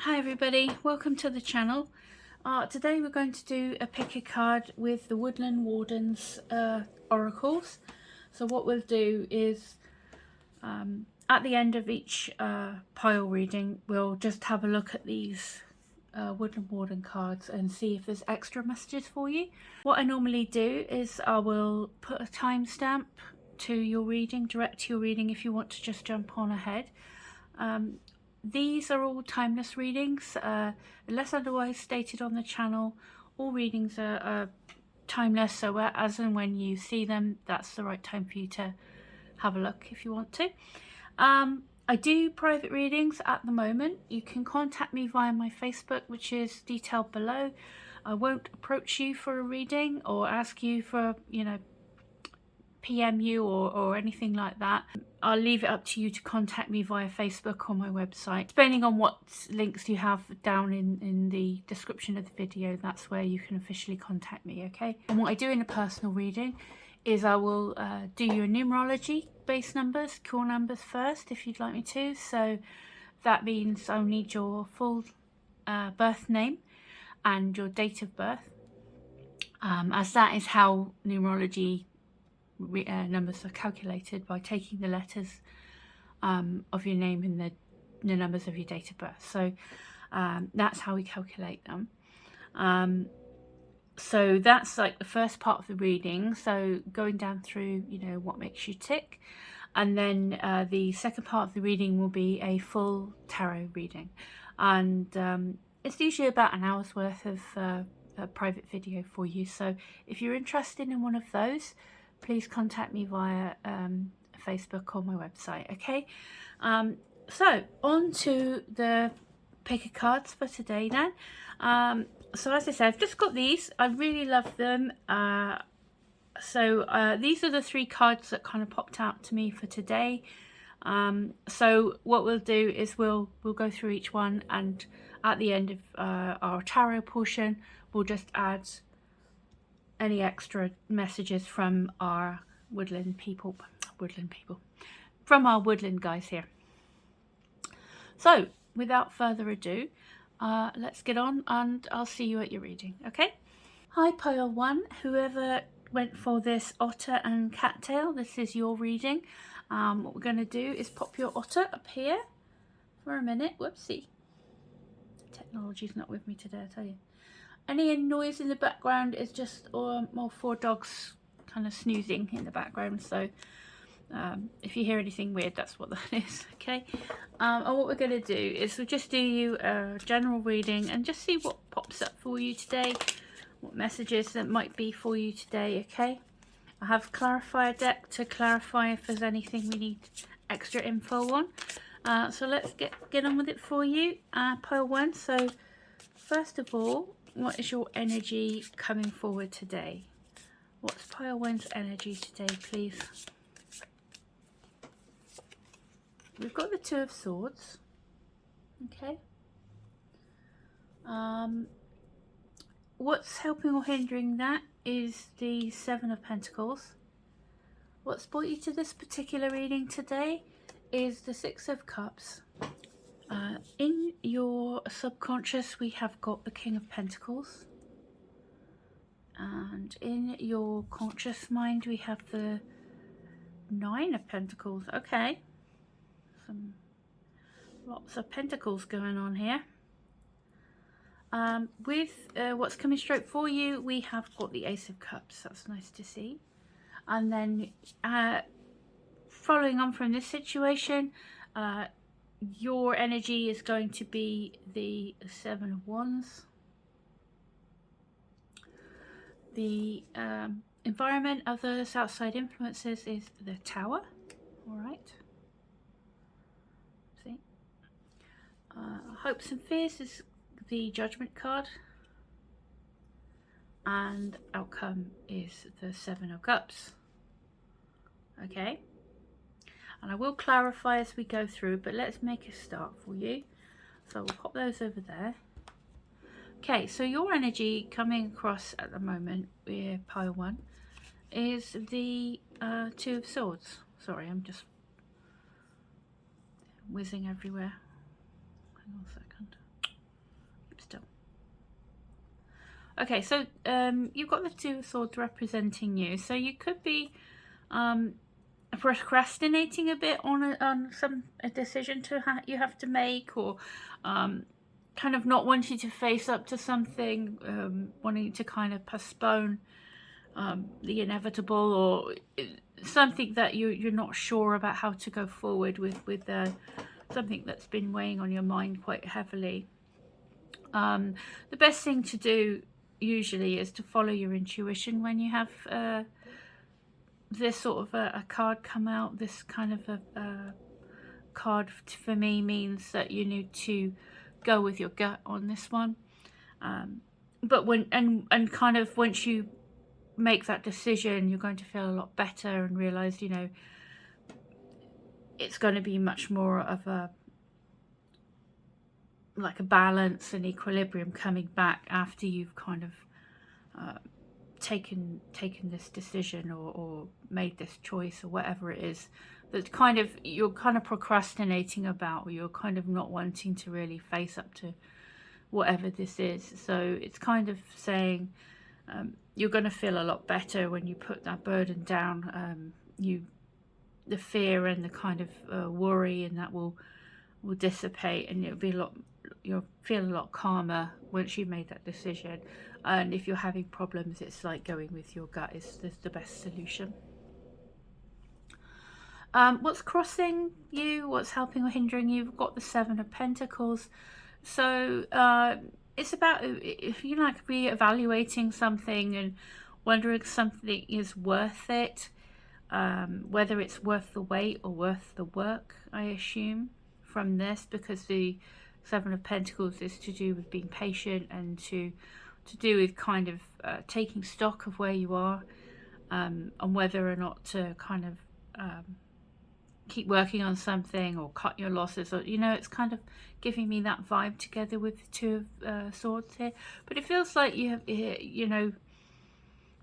Hi everybody, welcome to the channel. Today we're going to do a pick a card with the Woodland Wardens oracles. So what we'll do is at the end of each pile reading we'll just have a look at these Woodland Warden cards and see if there's extra messages for you. What I normally do is I will put a timestamp to your reading, direct to your reading if you want to just jump on ahead. These are all timeless readings, unless otherwise stated on the channel. All readings are timeless, so as and when you see them, that's the right time for you to have a look if you want to. I do private readings at the moment. You can contact me via my Facebook, which is detailed below. I won't approach you for a reading or ask you for, PM you or anything like that. I'll leave it up to you to contact me via Facebook or my website. Depending on what links you have down in the description of the video, that's where you can officially contact me, okay? And what I do in a personal reading is I will do your numerology base numbers, core numbers first if you'd like me to. So that means I'll need your full birth name and your date of birth, as that is how numerology numbers are calculated, by taking the letters of your name and the numbers of your date of birth. So that's how we calculate them. So that's like the first part of the reading, so going down through what makes you tick, and then the second part of the reading will be a full tarot reading, and it's usually about an hour's worth of a private video for you. So if you're interested in one of those, please contact me via Facebook or my website, okay? So on to the pick a cards for today then. So as I said, I've just got these. I really love them. So these are the three cards that kind of popped out to me for today. So what we'll do is we'll go through each one, and at the end of our tarot portion we'll just add any extra messages from our woodland people, from our woodland guys here. So without further ado, let's get on and I'll see you at your reading, okay? Hi pile one, whoever went for this otter and cattail, this is your reading. What we're going to do is pop your otter up here for a minute. Whoopsie, technology's not with me today, I tell you. Any noise in the background is just more 4 dogs kind of snoozing in the background. So if you hear anything weird, that's what that is, okay? And what we're going to do is we'll just do you a general reading and just see what pops up for you today, what messages that might be for you today, okay? I have clarifier deck to clarify if there's anything we need extra info on. So let's get on with it for you, pile one. So first of all, what is your energy coming forward today? What's pile one's energy today, please? We've got the Two of Swords, okay. What's helping or hindering that is the Seven of Pentacles. What's brought you to this particular reading today is the Six of Cups. In your subconscious we have got the King of Pentacles, and in your conscious mind we have the Nine of Pentacles. Okay, lots of pentacles going on here. With what's coming straight for you, we have got the Ace of Cups. That's nice to see. And then following on from this situation, your energy is going to be the Seven of Wands. The environment, others, outside influences is the Tower. All right. See. Hopes and fears is the Judgment card. And outcome is the Seven of Cups. Okay. And I will clarify as we go through, but let's make a start for you. So we'll pop those over there. Okay, so your energy coming across at the moment with pile one is the Two of Swords. Sorry, I'm just whizzing everywhere. Hang on a second. Okay, so you've got the Two of Swords representing you. So you could be procrastinating a bit on a decision you have to make, or kind of not wanting to face up to something, wanting to kind of postpone the inevitable, or something that you're not sure about how to go forward with something that's been weighing on your mind quite heavily. The best thing to do usually is to follow your intuition when you have this sort of a card come out. This kind of a card for me means that you need to go with your gut on this one. But when and kind of once you make that decision, you're going to feel a lot better and realize, you know, it's going to be much more of a like a balance and equilibrium coming back after you've kind of taken this decision, or made this choice, or whatever it is that kind of you're kind of procrastinating about, or you're kind of not wanting to really face up to whatever this is. So it's kind of saying you're going to feel a lot better when you put that burden down. The fear and the kind of worry, and that will dissipate, and it'll be you'll feel a lot calmer once you've made that decision. And if you're having problems, it's like going with your gut is the best solution. What's crossing you, what's helping or hindering you? You've got the Seven of Pentacles. So it's about, if you like, re-evaluating something and wondering if something is worth it, whether it's worth the wait or worth the work, I assume, from this, because the Seven of Pentacles is to do with being patient and to do with kind of taking stock of where you are, and whether or not to kind of keep working on something or cut your losses, or, you know, it's kind of giving me that vibe together with the Two of Swords here. But it feels like you have, you know,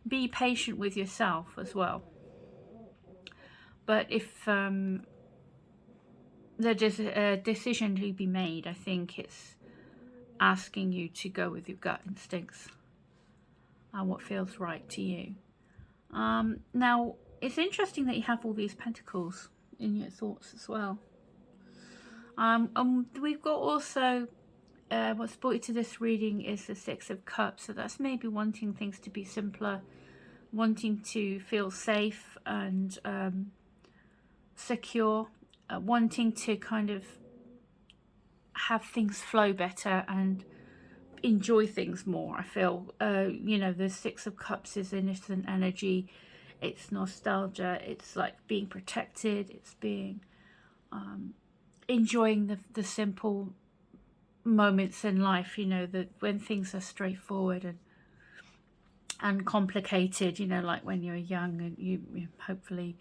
be patient with yourself as well. But if there's a decision to be made, I think it's asking you to go with your gut instincts and what feels right to you. Now, it's interesting that you have all these pentacles in your thoughts as well. We've got also what's brought you to this reading is the Six of Cups. So that's maybe wanting things to be simpler, wanting to feel safe and secure, wanting to kind of have things flow better and enjoy things more. I feel, you know, the Six of Cups is innocent energy. It's nostalgia. It's like being protected. It's being enjoying the simple moments in life, you know, that when things are straightforward and complicated, you know, like when you're young and you hopefully,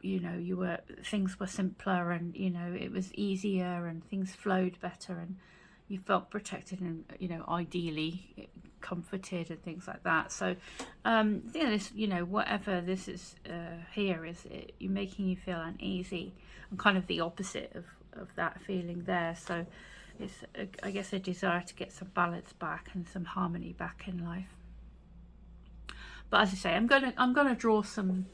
you know, things were simpler, and, you know, it was easier and things flowed better and you felt protected and, you know, ideally comforted and things like that. So this, you know, whatever this is here is you're making you feel uneasy, and kind of the opposite of that feeling there. So it's I guess a desire to get some balance back and some harmony back in life. But as I say, I'm gonna draw some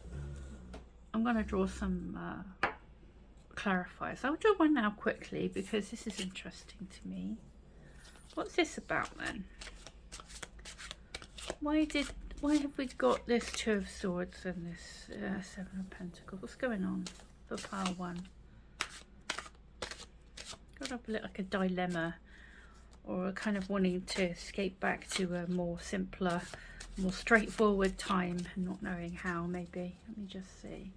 clarifiers. I'll draw one now quickly because this is interesting to me. What's this about then? Why have we got this Two of Swords and this Seven of Pentacles? What's going on for pile one? Got up like a dilemma, or a kind of wanting to escape back to a more simpler, more straightforward time and not knowing how, maybe. Let me just see.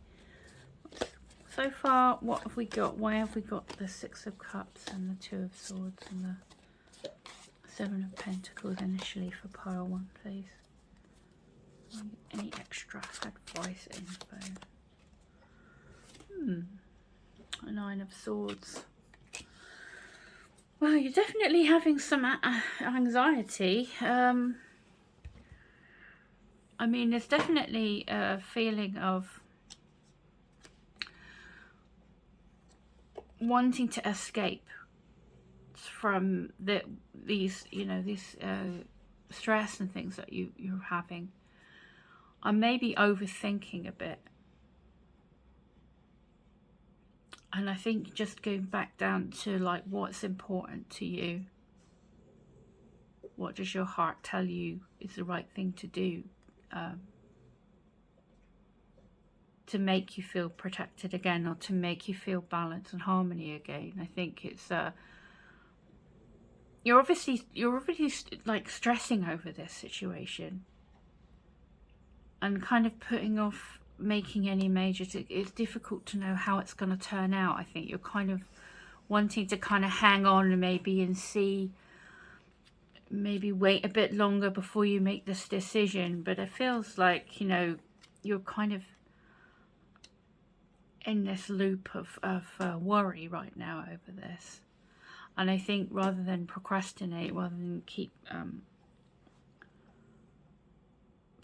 So far, what have we got? Why have we got the Six of Cups and the Two of Swords and the Seven of Pentacles initially for pile one, please? Any extra advice, info? A Nine of Swords. Well, you're definitely having some anxiety. I mean, there's definitely a feeling of wanting to escape from these stress and things that you're having. I may be overthinking a bit. And I think just going back down to like what's important to you. What does your heart tell you is the right thing to do to make you feel protected again, or to make you feel balance and harmony again? I think it's you're obviously like stressing over this situation and kind of putting off making any major. It's difficult to know how it's going to turn out. I think you're kind of wanting to kind of hang on and maybe see, maybe wait a bit longer before you make this decision. But it feels like, you know, you're kind of in this loop of worry right now over this. And I think rather than procrastinate, rather than keep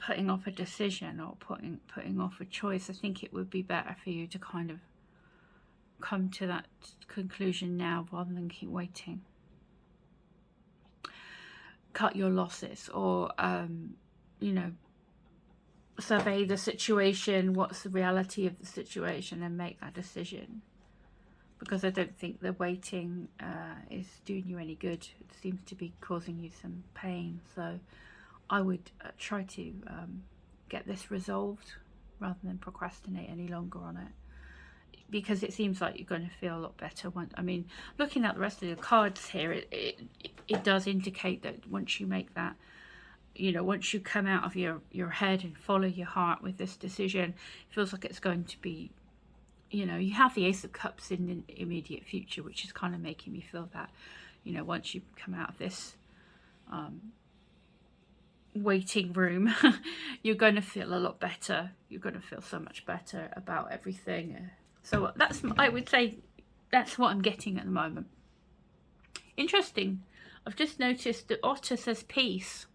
putting off a decision or putting off a choice, I think it would be better for you to kind of come to that conclusion now rather than keep waiting. Cut your losses, or you know, survey the situation, what's the reality of the situation, and make that decision. Because I don't think the waiting is doing you any good. It seems to be causing you some pain. So I would try to get this resolved rather than procrastinate any longer on it. Because it seems like you're going to feel a lot better. I mean, looking at the rest of the cards here, it does indicate that once you make that, you know, once you come out of your head and follow your heart with this decision, it feels like it's going to be, you know, you have the Ace of Cups in the immediate future, which is kind of making me feel that, you know, once you come out of this waiting room, you're going to feel a lot better. You're going to feel so much better about everything. So that's, I would say, that's what I'm getting at the moment. Interesting. I've just noticed that Otter says peace.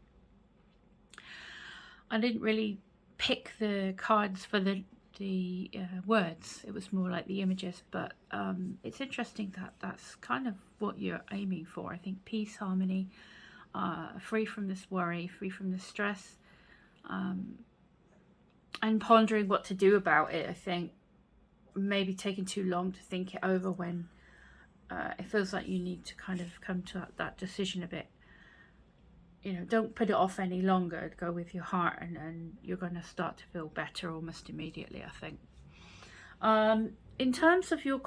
I didn't really pick the cards for the words. It was more like the images, but it's interesting that that's kind of what you're aiming for. I think peace, harmony, free from this worry, free from this stress, and pondering what to do about it. I think maybe taking too long to think it over when it feels like you need to kind of come to that decision a bit. You know, don't put it off any longer. Go with your heart, and you're going to start to feel better almost immediately, I think. In terms of your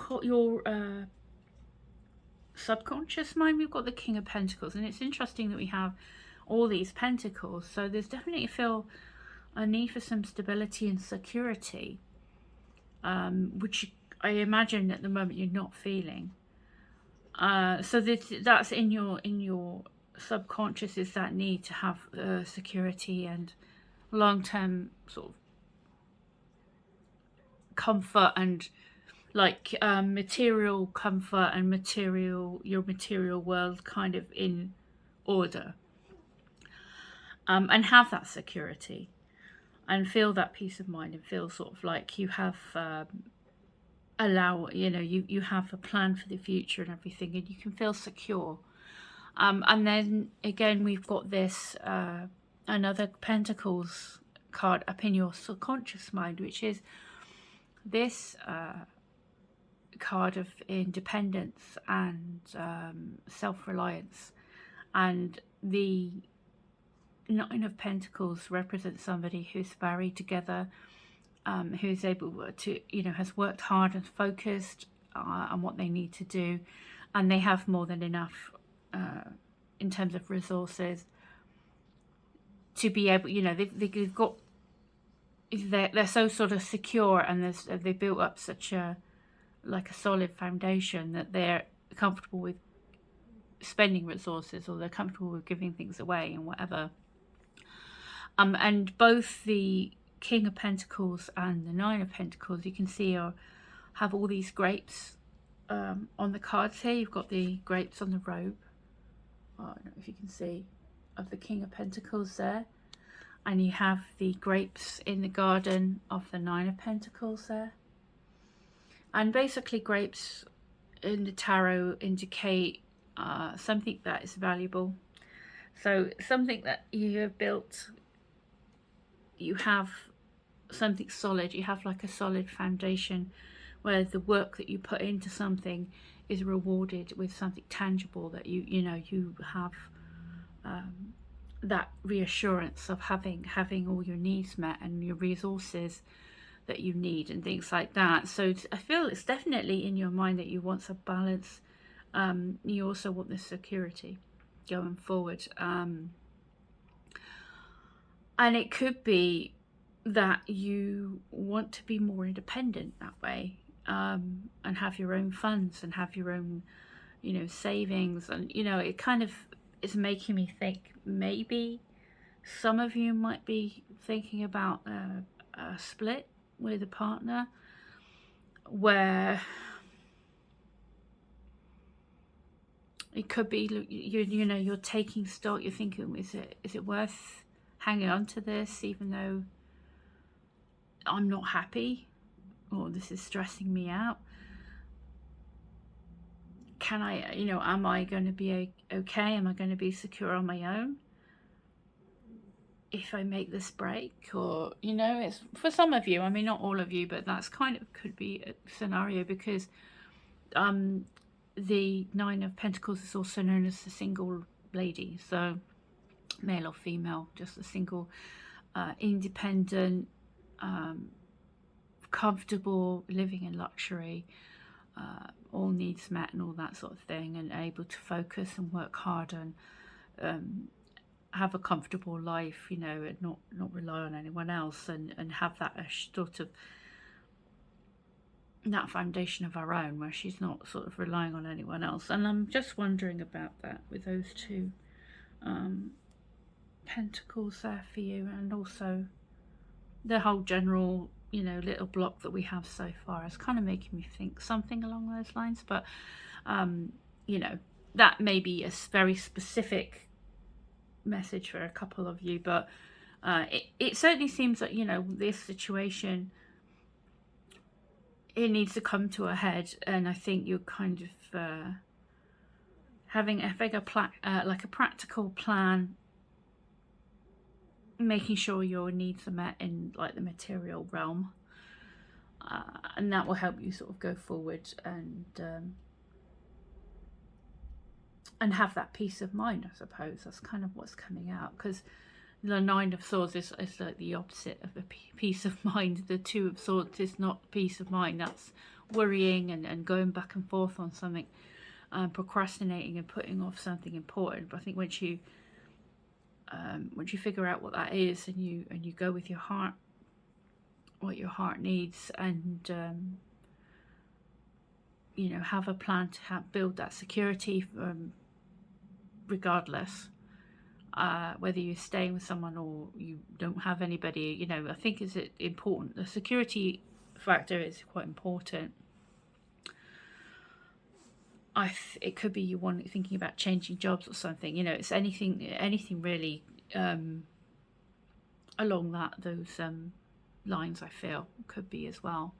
subconscious mind, we've got the King of Pentacles, and it's interesting that we have all these pentacles. So there's definitely a need for some stability and security, which I imagine at the moment you're not feeling. So that's in your subconscious, is that need to have security and long-term sort of comfort, and like material comfort and your material world kind of in order, and have that security and feel that peace of mind, and feel sort of like you have you have a plan for the future and everything, and you can feel secure. And then again, we've got this another Pentacles card up in your subconscious mind, which is this card of independence and self-reliance. And the Nine of Pentacles represents somebody who's very together, who's able to, has worked hard and focused on what they need to do, and they have more than enough in terms of resources to be able, they've got, they're so sort of secure, and they've built up such a solid foundation that they're comfortable with spending resources, or they're comfortable with giving things away and whatever. And both the King of Pentacles and the Nine of Pentacles, you can see, have all these grapes on the cards here. You've got the grapes on the robe. I don't know if you can see, of the King of Pentacles there. And you have the grapes in the garden of the Nine of Pentacles there. And basically grapes in the tarot indicate something that is valuable, So something that you have built, you have something solid, you have like a solid foundation where the work that you put into something is rewarded with something tangible, that you have that reassurance of having all your needs met and your resources that you need and things like that. So I feel it's definitely in your mind that you want some balance. You also want the security going forward, and it could be that you want to be more independent that way, and have your own funds and have your own, savings, and it kind of is making me think maybe some of you might be thinking about a split with a partner where it could be you're taking stock, you're thinking, is it worth hanging on to this even though I'm not happy, or this is stressing me out? Can I, am I going to be okay? Am I going to be secure on my own if I make this break? Or, it's for some of you, I mean, not all of you, but that's kind of could be a scenario, because the Nine of Pentacles is also known as the single lady. So male or female, just a single, independent, comfortable, living in luxury, all needs met and all that sort of thing, and able to focus and work hard and have a comfortable life, and not rely on anyone else, and have that sort of that foundation of our own where she's not sort of relying on anyone else. And I'm just wondering about that with those two pentacles there for you, and also the whole general little block that we have so far is kind of making me think something along those lines. But that may be a very specific message for a couple of you, but it certainly seems that this situation, it needs to come to a head, and I think you're kind of having a bigger like a practical plan, making sure your needs are met in like the material realm, and that will help you sort of go forward and have that peace of mind. I suppose that's kind of what's coming out, because the Nine of Swords is like the opposite of a peace of mind. The Two of Swords is not peace of mind. That's worrying and going back and forth on something, procrastinating and putting off something important. But I think once you figure out what that is, and you go with your heart, what your heart needs, and have a plan to build that security, regardless whether you're staying with someone or you don't have anybody. I think is it important. The security factor is quite important. It could be you thinking about changing jobs or something. It's anything really along those lines. I feel could be as well.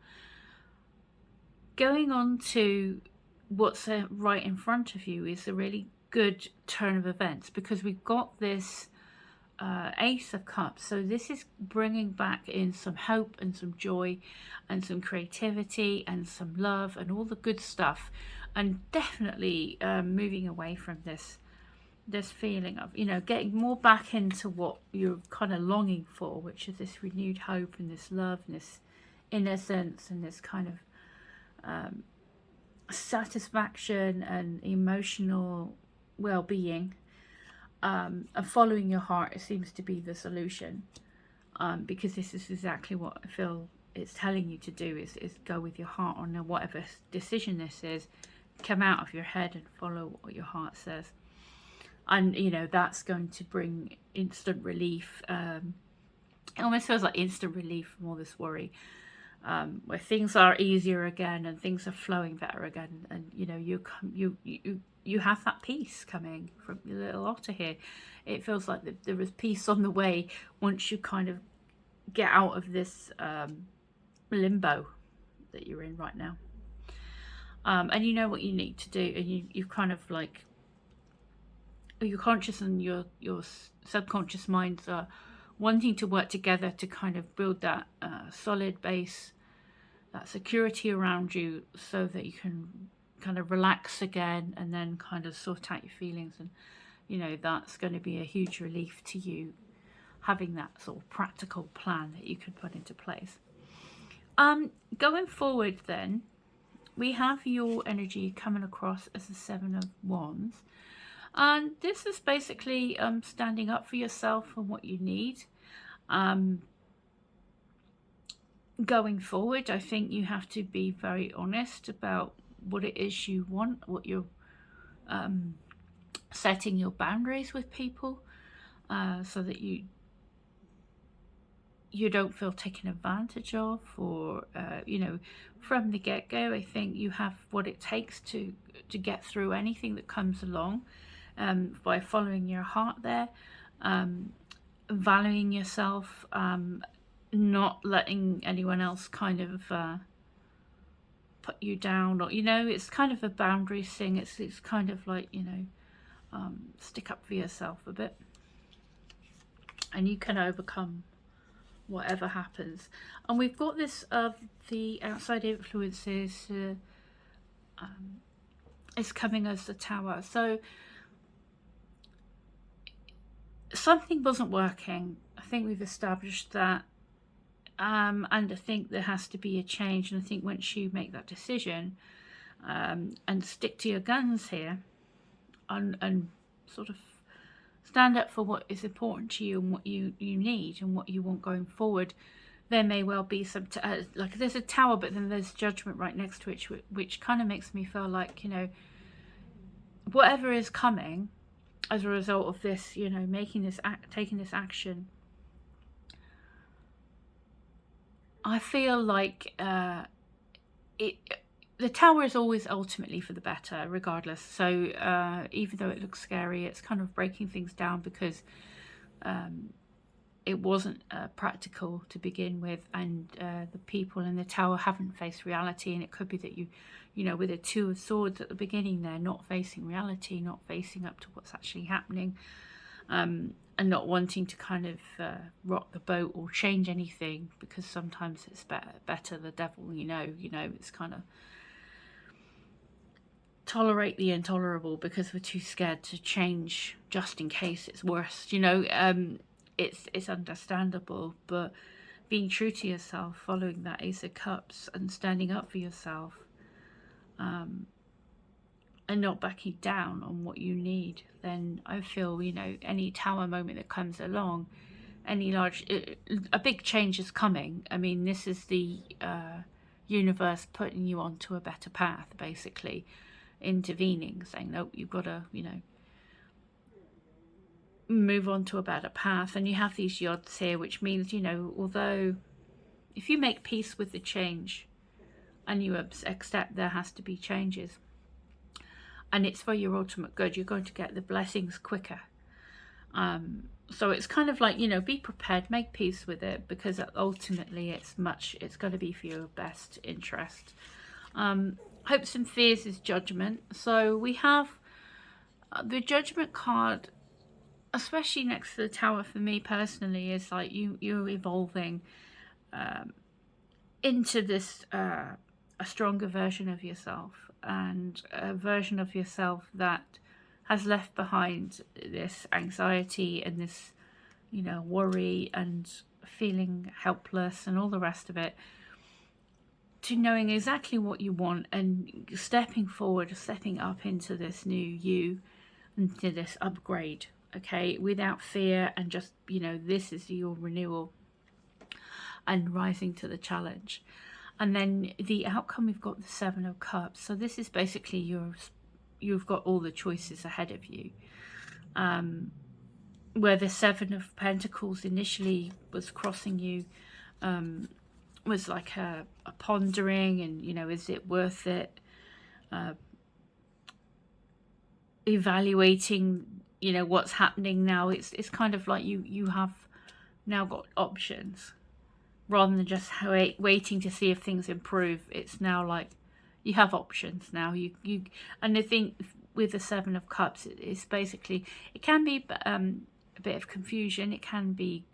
Going on to what's right in front of you is a really good turn of events, because we've got this Ace of Cups. So this is bringing back in some hope and some joy and some creativity and some love and all the good stuff, and definitely moving away from this feeling of getting more back into what you're kind of longing for, which is this renewed hope and this love and this innocence and this kind of satisfaction and emotional well-being, and following your heart. It seems to be the solution, because this is exactly what I feel it's telling you to do, is go with your heart on whatever decision this is. Come out of your head and follow what your heart says, and that's going to bring instant relief. It almost feels like instant relief from all this worry, where things are easier again and things are flowing better again, and you have that peace coming from your little otter here. It feels like there is peace on the way once you kind of get out of this limbo that you're in right now, and you know what you need to do, and you've kind of like your conscious and your subconscious minds are wanting to work together to kind of build that solid base, that security around you, so that you can kind of relax again and then kind of sort out your feelings. And you know, that's going to be a huge relief to you, having that sort of practical plan that you could put into place. Going forward then, we have your energy coming across as the Seven of Wands. And this is basically standing up for yourself and what you need. Going forward, I think you have to be very honest about what it is you want, what you're setting your boundaries with people, so that you don't feel taken advantage of, or you know, from the get-go. I think you have what it takes to get through anything that comes along, by following your heart there, valuing yourself, not letting anyone else kind of put you down, or, you know, it's kind of a boundaries thing. It's kind of like, you know, stick up for yourself a bit, and you can overcome whatever happens. And we've got this of the outside influences is coming as the Tower. So something wasn't working. I think we've established that, and I think there has to be a change. And I think once you make that decision, and stick to your guns here, and sort of stand up for what is important to you and what you need and what you want going forward, there may well be some like there's a Tower, but then there's Judgment right next to it, which kind of makes me feel like, you know, whatever is coming as a result of this, you know, taking this action, I feel like the Tower is always ultimately for the better, regardless. So even though it looks scary, it's kind of breaking things down, because it wasn't practical to begin with, and the people in the Tower haven't faced reality. And it could be that you know, with the Two of Swords at the beginning, they're not facing reality, not facing up to what's actually happening, and not wanting to kind of rock the boat or change anything, because sometimes it's better the devil, you know, it's kind of tolerate the intolerable, because we're too scared to change just in case it's worse, you know. It's understandable, but being true to yourself, following that Ace of Cups and standing up for yourself, and not backing down on what you need, then I feel, you know, any Tower moment that comes along, any a big change is coming. I mean, this is the universe putting you onto a better path, basically intervening, saying, nope, you've got to, you know, move on to a better path. And you have these yods here, which means, you know, although if you make peace with the change and you accept there has to be changes, and it's for your ultimate good, you're going to get the blessings quicker. So it's kind of like, you know, be prepared, make peace with it, because ultimately it's going to be for your best interest. Hopes and fears is Judgment. So we have the Judgment card, especially next to the Tower, for me personally, is like you're evolving into this a stronger version of yourself, and a version of yourself that has left behind this anxiety and this, you know, worry and feeling helpless and all the rest of it, to knowing exactly what you want and stepping forward, stepping up into this new you, into this upgrade, okay, without fear, and just, you know, this is your renewal and rising to the challenge. And then the outcome, we've got the Seven of Cups. So this is basically you've got all the choices ahead of you. Where the Seven of Pentacles initially was crossing you, was like a pondering, and, you know, is it worth it? Evaluating, you know, what's happening now. It's kind of like you have now got options, rather than just waiting to see if things improve. It's now like you have options now. You and I think with the Seven of Cups, it's basically, it can be a bit of confusion. It can be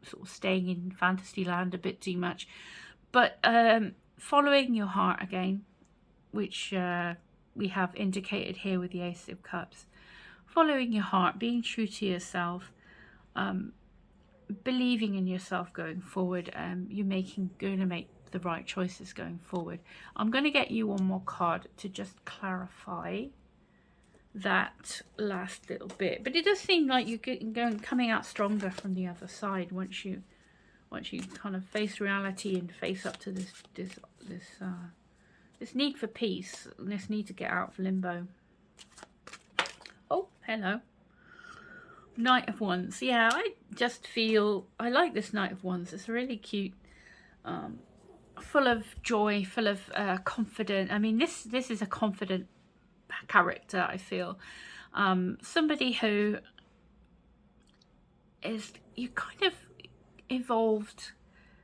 sort of staying in fantasy land a bit too much. But following your heart again, which we have indicated here with the Ace of Cups. Following your heart, being true to yourself, believing in yourself going forward. You're going to make the right choices going forward. I'm going to get you one more card to just clarify that last little bit, but it does seem like you're coming out stronger from the other side once you kind of face reality and face up to this need for peace, this need to get out of limbo. Oh, hello. Knight of Wands. Yeah, I just feel I like this Knight of Wands. It's really cute, full of joy, full of confident. I mean, this is a confident character, I feel. Somebody who is, you kind of evolved,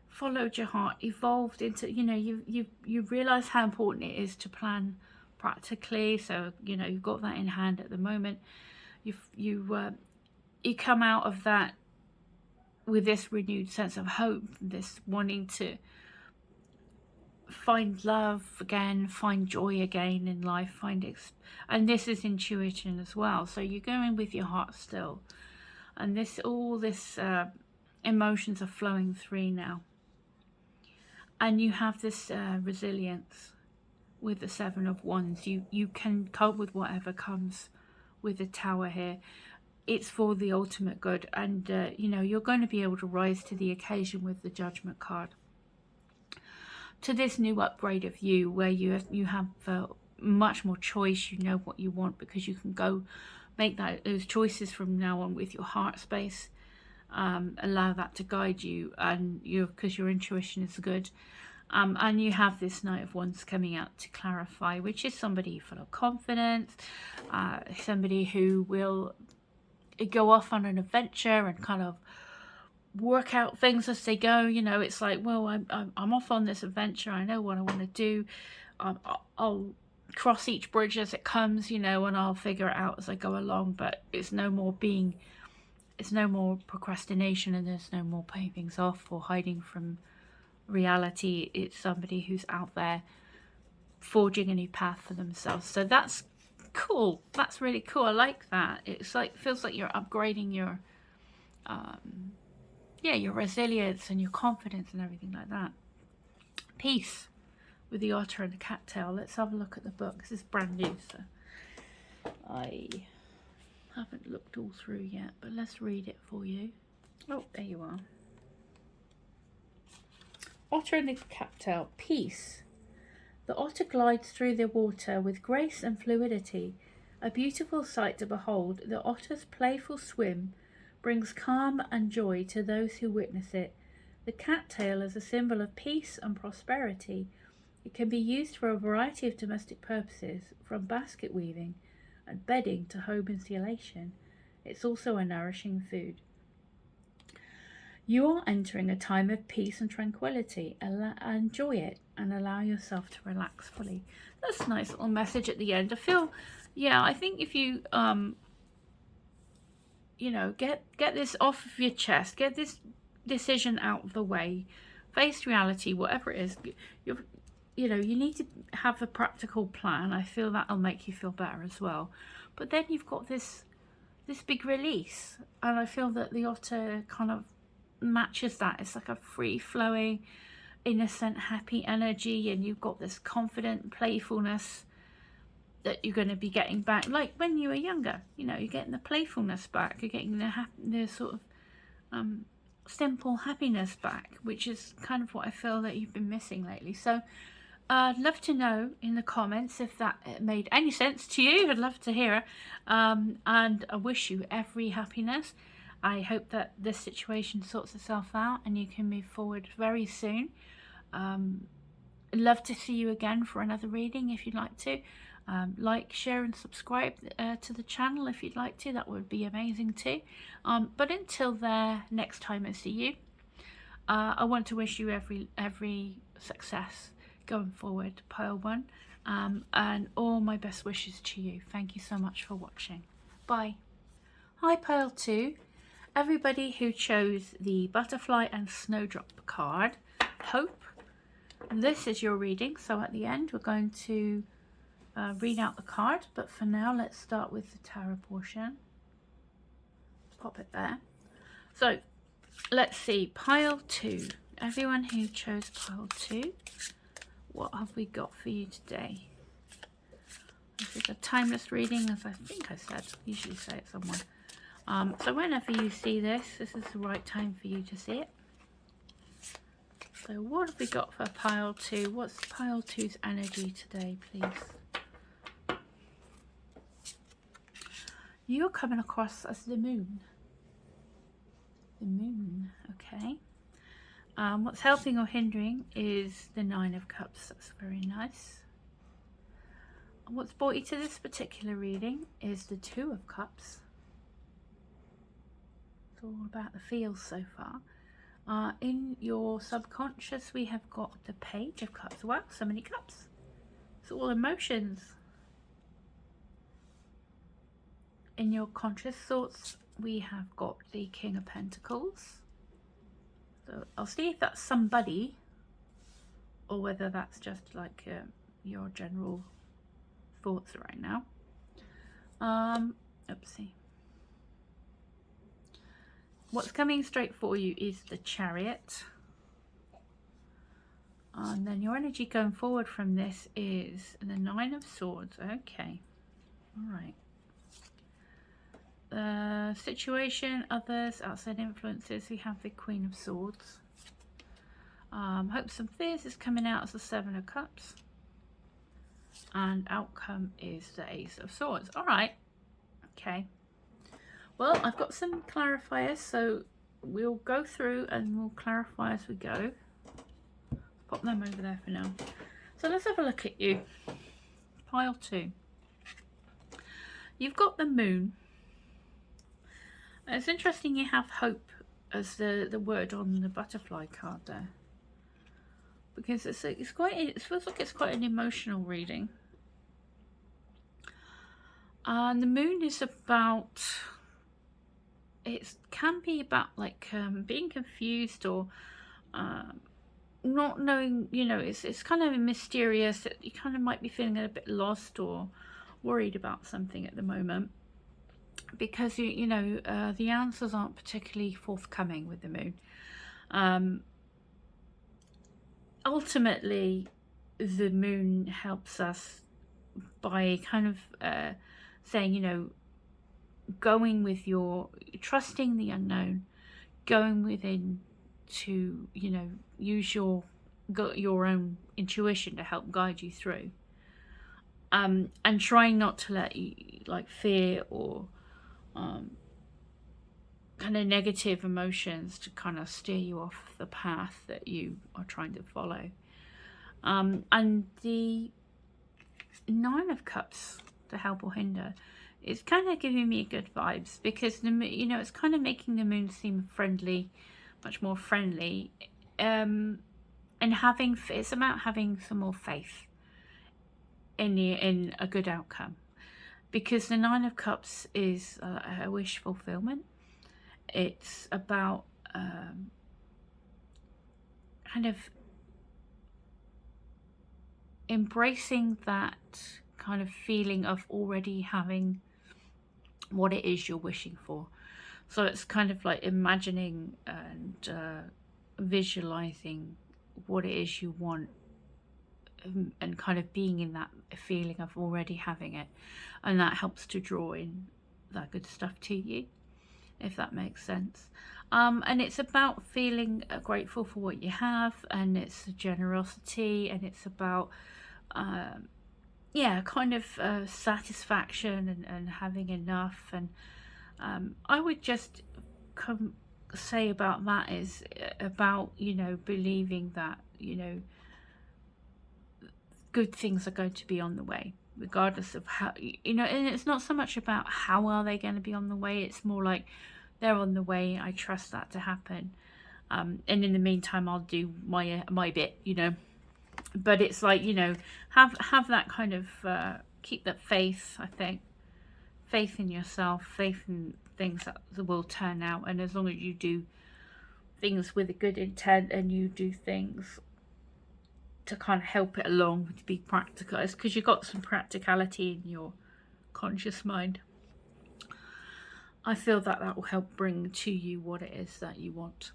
followed your heart, evolved into, you know, you realize how important it is to plan practically. So, you know, you've got that in hand at the moment. You come out of that with this renewed sense of hope, this wanting to find love again, find joy again in life, and this is intuition as well. So you're going with your heart still, and all this emotions are flowing through now, and you have this resilience with the Seven of Wands. You can cope with whatever comes with the Tower here. It's for the ultimate good, and you know, you're going to be able to rise to the occasion with the Judgment card, to this new upgrade of you, where you have much more choice. You know what you want, because you can go make those choices from now on with your heart space. Allow that to guide you, and because your intuition is good. And you have this Knight of Wands coming out to clarify, which is somebody full of confidence, somebody who will go off on an adventure and kind of work out things as they go. You know, it's like, well, I'm off on this adventure. I know what I want to do. I'll cross each bridge as it comes, you know, and I'll figure it out as I go along. But it's no more procrastination, and there's no more putting things off or hiding from reality. It's somebody who's out there forging a new path for themselves. So that's cool. That's really cool. I like that. It's like, feels like you're upgrading your your resilience and your confidence and everything like that. Peace with the otter and the cattail. Let's have a look at the book. This is brand new, so I haven't looked all through yet, but let's read it for you. Oh, there you are. Otter and the cattail. Peace. The otter glides through the water with grace and fluidity. A beautiful sight to behold. The otter's playful swim brings calm and joy to those who witness it. The cattail is a symbol of peace and prosperity. It can be used for a variety of domestic purposes, from basket weaving and bedding to home insulation. It's also a nourishing food. You are entering a time of peace and tranquility. Enjoy it and allow yourself to relax fully. That's a nice little message at the end. I feel, yeah, I think if you, you know, get this off of your chest, get this decision out of the way, face reality, whatever it is, you know, you need to have a practical plan. I feel that'll make you feel better as well. But then you've got this big release, and I feel that the otter kind of matches that. It's like a free-flowing, innocent, happy energy, and you've got this confident playfulness that you're going to be getting back, like when you were younger. You know, you're getting the playfulness back, you're getting the sort of simple happiness back, which is kind of what I feel that you've been missing lately. So I'd love to know in the comments if that made any sense to you. I'd love to hear. And I wish you every happiness. I hope that this situation sorts itself out and you can move forward very soon. Love to see you again for another reading if you'd like to. Like, share and subscribe to the channel if you'd like to. That would be amazing too. But until next time I see you, I want to wish you every success going forward, Pile 1. And all my best wishes to you. Thank you so much for watching. Bye. Hi pile 2, everybody who chose the butterfly and snowdrop card. Hope this is your reading, so at the end we're going to read out the card, but for now let's start with the tarot portion. Pop it there. So let's see, pile 2, everyone who chose pile 2, what have we got for you today? This is a timeless reading, as I think I said. Usually say it somewhere. So whenever you see this, this is the right time for you to see it. So what have we got for pile 2? What's pile 2's energy today, please? You're coming across as the moon. The moon, okay. What's helping or hindering is the 9 of Cups. That's very nice. What's brought you to this particular reading is the 2 of Cups. It's all about the feels so far. In your subconscious, we have got the Page of Cups. Wow, so many cups. It's all emotions. In your conscious thoughts, we have got the King of Pentacles. So I'll see if that's somebody or whether that's just like your general thoughts right now. Oopsie. What's coming straight for you is the Chariot. And then your energy going forward from this is the 9 of Swords. Okay. All right. Situation, others, outside influences, we have the Queen of Swords. Hopes and fears is coming out as the 7 of Cups. And outcome is the Ace of Swords. All right. Okay. Well, I've got some clarifiers, so we'll go through and we'll clarify as we go. Pop them over there for now. So let's have a look at you. Pile 2. You've got the moon. It's interesting you have hope as the word on the butterfly card there, because it feels like it's quite an emotional reading. And the moon is about, it can be about like being confused or not knowing, you know, it's kind of mysterious. You kind of might be feeling a bit lost or worried about something at the moment, because you know the answers aren't particularly forthcoming with the moon. Ultimately, the moon helps us by kind of saying, you know, going with your, trusting the unknown, going within to, you know, use your own intuition to help guide you through, and trying not to let you, like, fear or kind of negative emotions to kind of steer you off the path that you are trying to follow. And the 9 of Cups, to help or hinder, is kind of giving me good vibes, because the, you know, it's kind of making the moon seem friendly, much more friendly, and it's about having some more faith in a good outcome, because the 9 of Cups is a wish fulfillment. It's about kind of embracing that kind of feeling of already having what it is you're wishing for. So it's kind of like imagining and visualizing what it is you want, and kind of being in that feeling of already having it, and that helps to draw in that good stuff to you, if that makes sense. And it's about feeling grateful for what you have, and it's generosity, and it's about yeah, kind of satisfaction and having enough. And I would just say about that is about, you know, believing that, you know, good things are going to be on the way, regardless of how, you know, and it's not so much about how are they going to be on the way, it's more like they're on the way, I trust that to happen, and in the meantime I'll do my bit, you know. But it's like, you know, have that kind of keep that faith, I think, faith in yourself, faith in things that will turn out. And as long as you do things with a good intent and you do things to kind of help it along, to be practical, it's because you've got some practicality in your conscious mind. I feel that that will help bring to you what it is that you want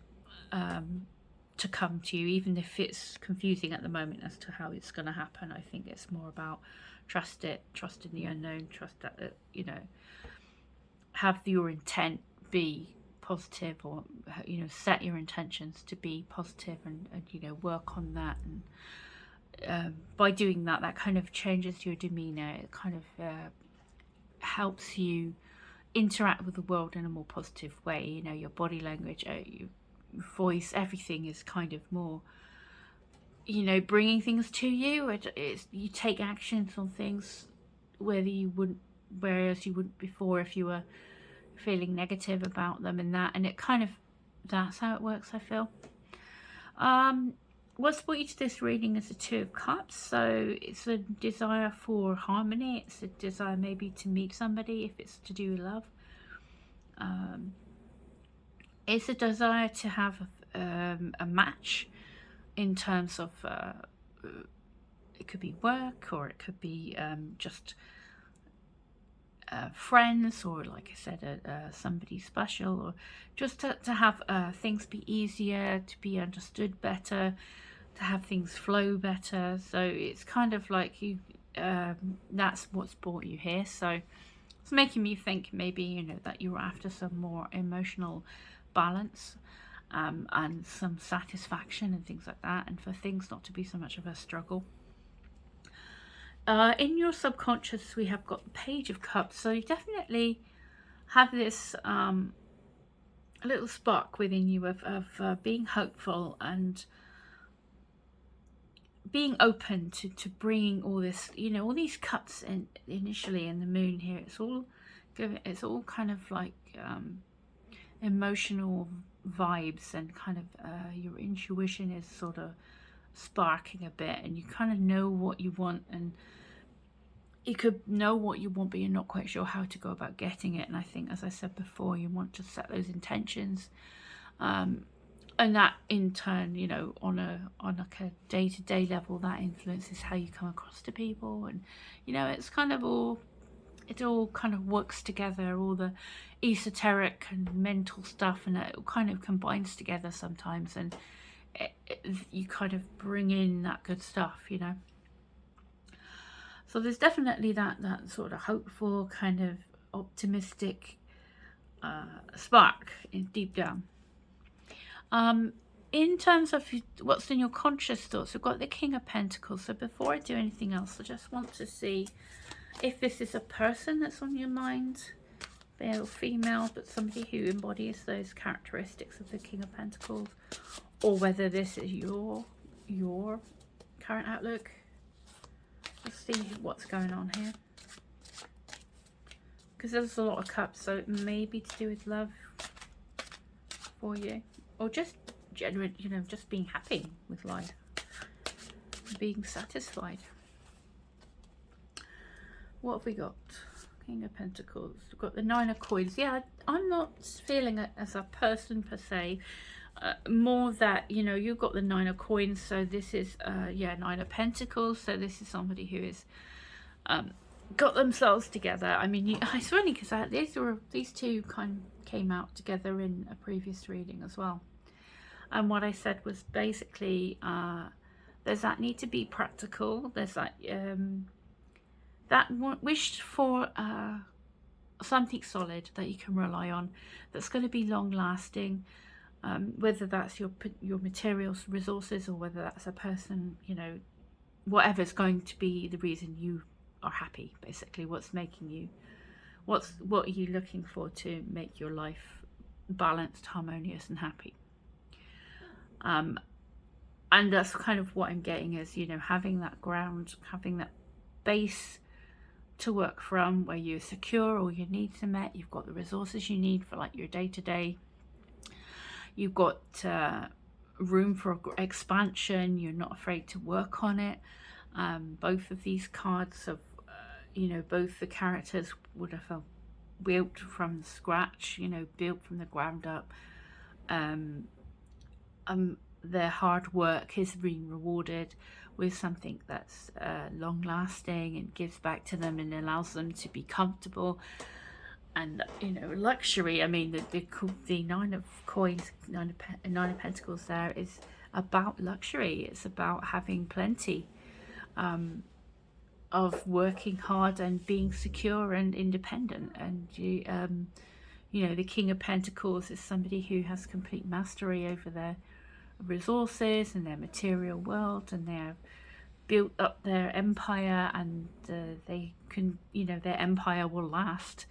to come to you, even if it's confusing at the moment as to how it's going to happen. I think it's more about trust it, trust in the unknown, trust that, you know, have your intent be positive, or, you know, set your intentions to be positive, and you know, work on that. And by doing that, that kind of changes your demeanor. It kind of helps you interact with the world in a more positive way. You know, your body language, your voice, everything is kind of more, you know, bringing things to you. It's you take actions on things whereas you wouldn't before if you were feeling negative about them, and it kind of, that's how it works, I feel. What's brought you to this reading is the Two of Cups. So it's a desire for harmony. It's a desire maybe to meet somebody, if it's to do with love. It's a desire to have a match in terms of it could be work, or it could be just friends, or like I said, somebody special, or just to have things be easier, to be understood better, to have things flow better. So it's kind of like you, that's what's brought you here. So it's making me think maybe, you know, that you're after some more emotional balance, and some satisfaction and things like that, and for things not to be so much of a struggle. In your subconscious, we have got the Page of Cups. So you definitely have this little spark within you of being hopeful and being open to bringing all this, you know, all these cups in initially in the moon here. It's all kind of like emotional vibes, and kind of your intuition is sort of sparking a bit, and you kind of know what you want, and you could know what you want, but you're not quite sure how to go about getting it. And I think, as I said before, you want to set those intentions, and that in turn, you know, on like a day-to-day level, that influences how you come across to people. And you know, it's kind of all, it all kind of works together, all the esoteric and mental stuff, and it kind of combines together sometimes, and you kind of bring in that good stuff, you know. So there's definitely that sort of hopeful, kind of optimistic spark in deep down. In terms of what's in your conscious thoughts, we've got the King of Pentacles. So before I do anything else, I just want to see if this is a person that's on your mind, male or female, but somebody who embodies those characteristics of the King of Pentacles, or whether this is your current outlook. Let's see what's going on here, because there's a lot of cups, so it may be to do with love for you, or just genuine, you know, just being happy with life, being satisfied. What have we got? King of Pentacles. We've got the Nine of Coins. Yeah, I'm not feeling it as a person per se. More that, you know, you've got the Nine of Coins, so this is yeah, Nine of Pentacles, so this is somebody who is got themselves together. I mean, it's funny because these two kind of came out together in a previous reading as well, and what I said was basically there's that need to be practical, there's that wish for something solid that you can rely on, that's going to be long lasting. Whether that's your materials, resources, or whether that's a person, you know, whatever's going to be the reason you are happy, basically. What's making you, what are you looking for to make your life balanced, harmonious and happy? And that's kind of what I'm getting is, you know, having that ground, having that base to work from, where you're secure, all your needs are met, you've got the resources you need for like your day-to-day. You've got room for expansion. You're not afraid to work on it. Both of these cards of, both the characters would have felt built from scratch, built from the ground up. Their hard work is being rewarded with something that's long lasting and gives back to them and allows them to be comfortable. And luxury, I mean, the Nine of Coins, Nine of Pentacles there is about luxury. It's about having plenty, of working hard and being secure and independent. And the King of Pentacles is somebody who has complete mastery over their resources and their material world, and they have built up their empire, and they can, their empire will last.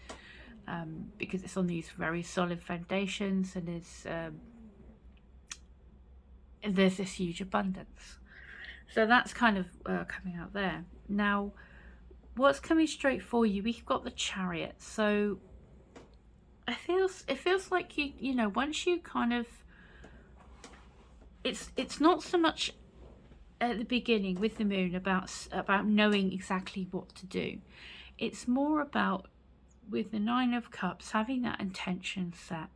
Because it's on these very solid foundations, and there's this huge abundance. So that's kind of coming out there. Now, what's coming straight for you? We've got the Chariot. So it feels like once you kind of, it's not so much at the beginning with the Moon about knowing exactly what to do. It's more about, with the Nine of Cups, having that intention set.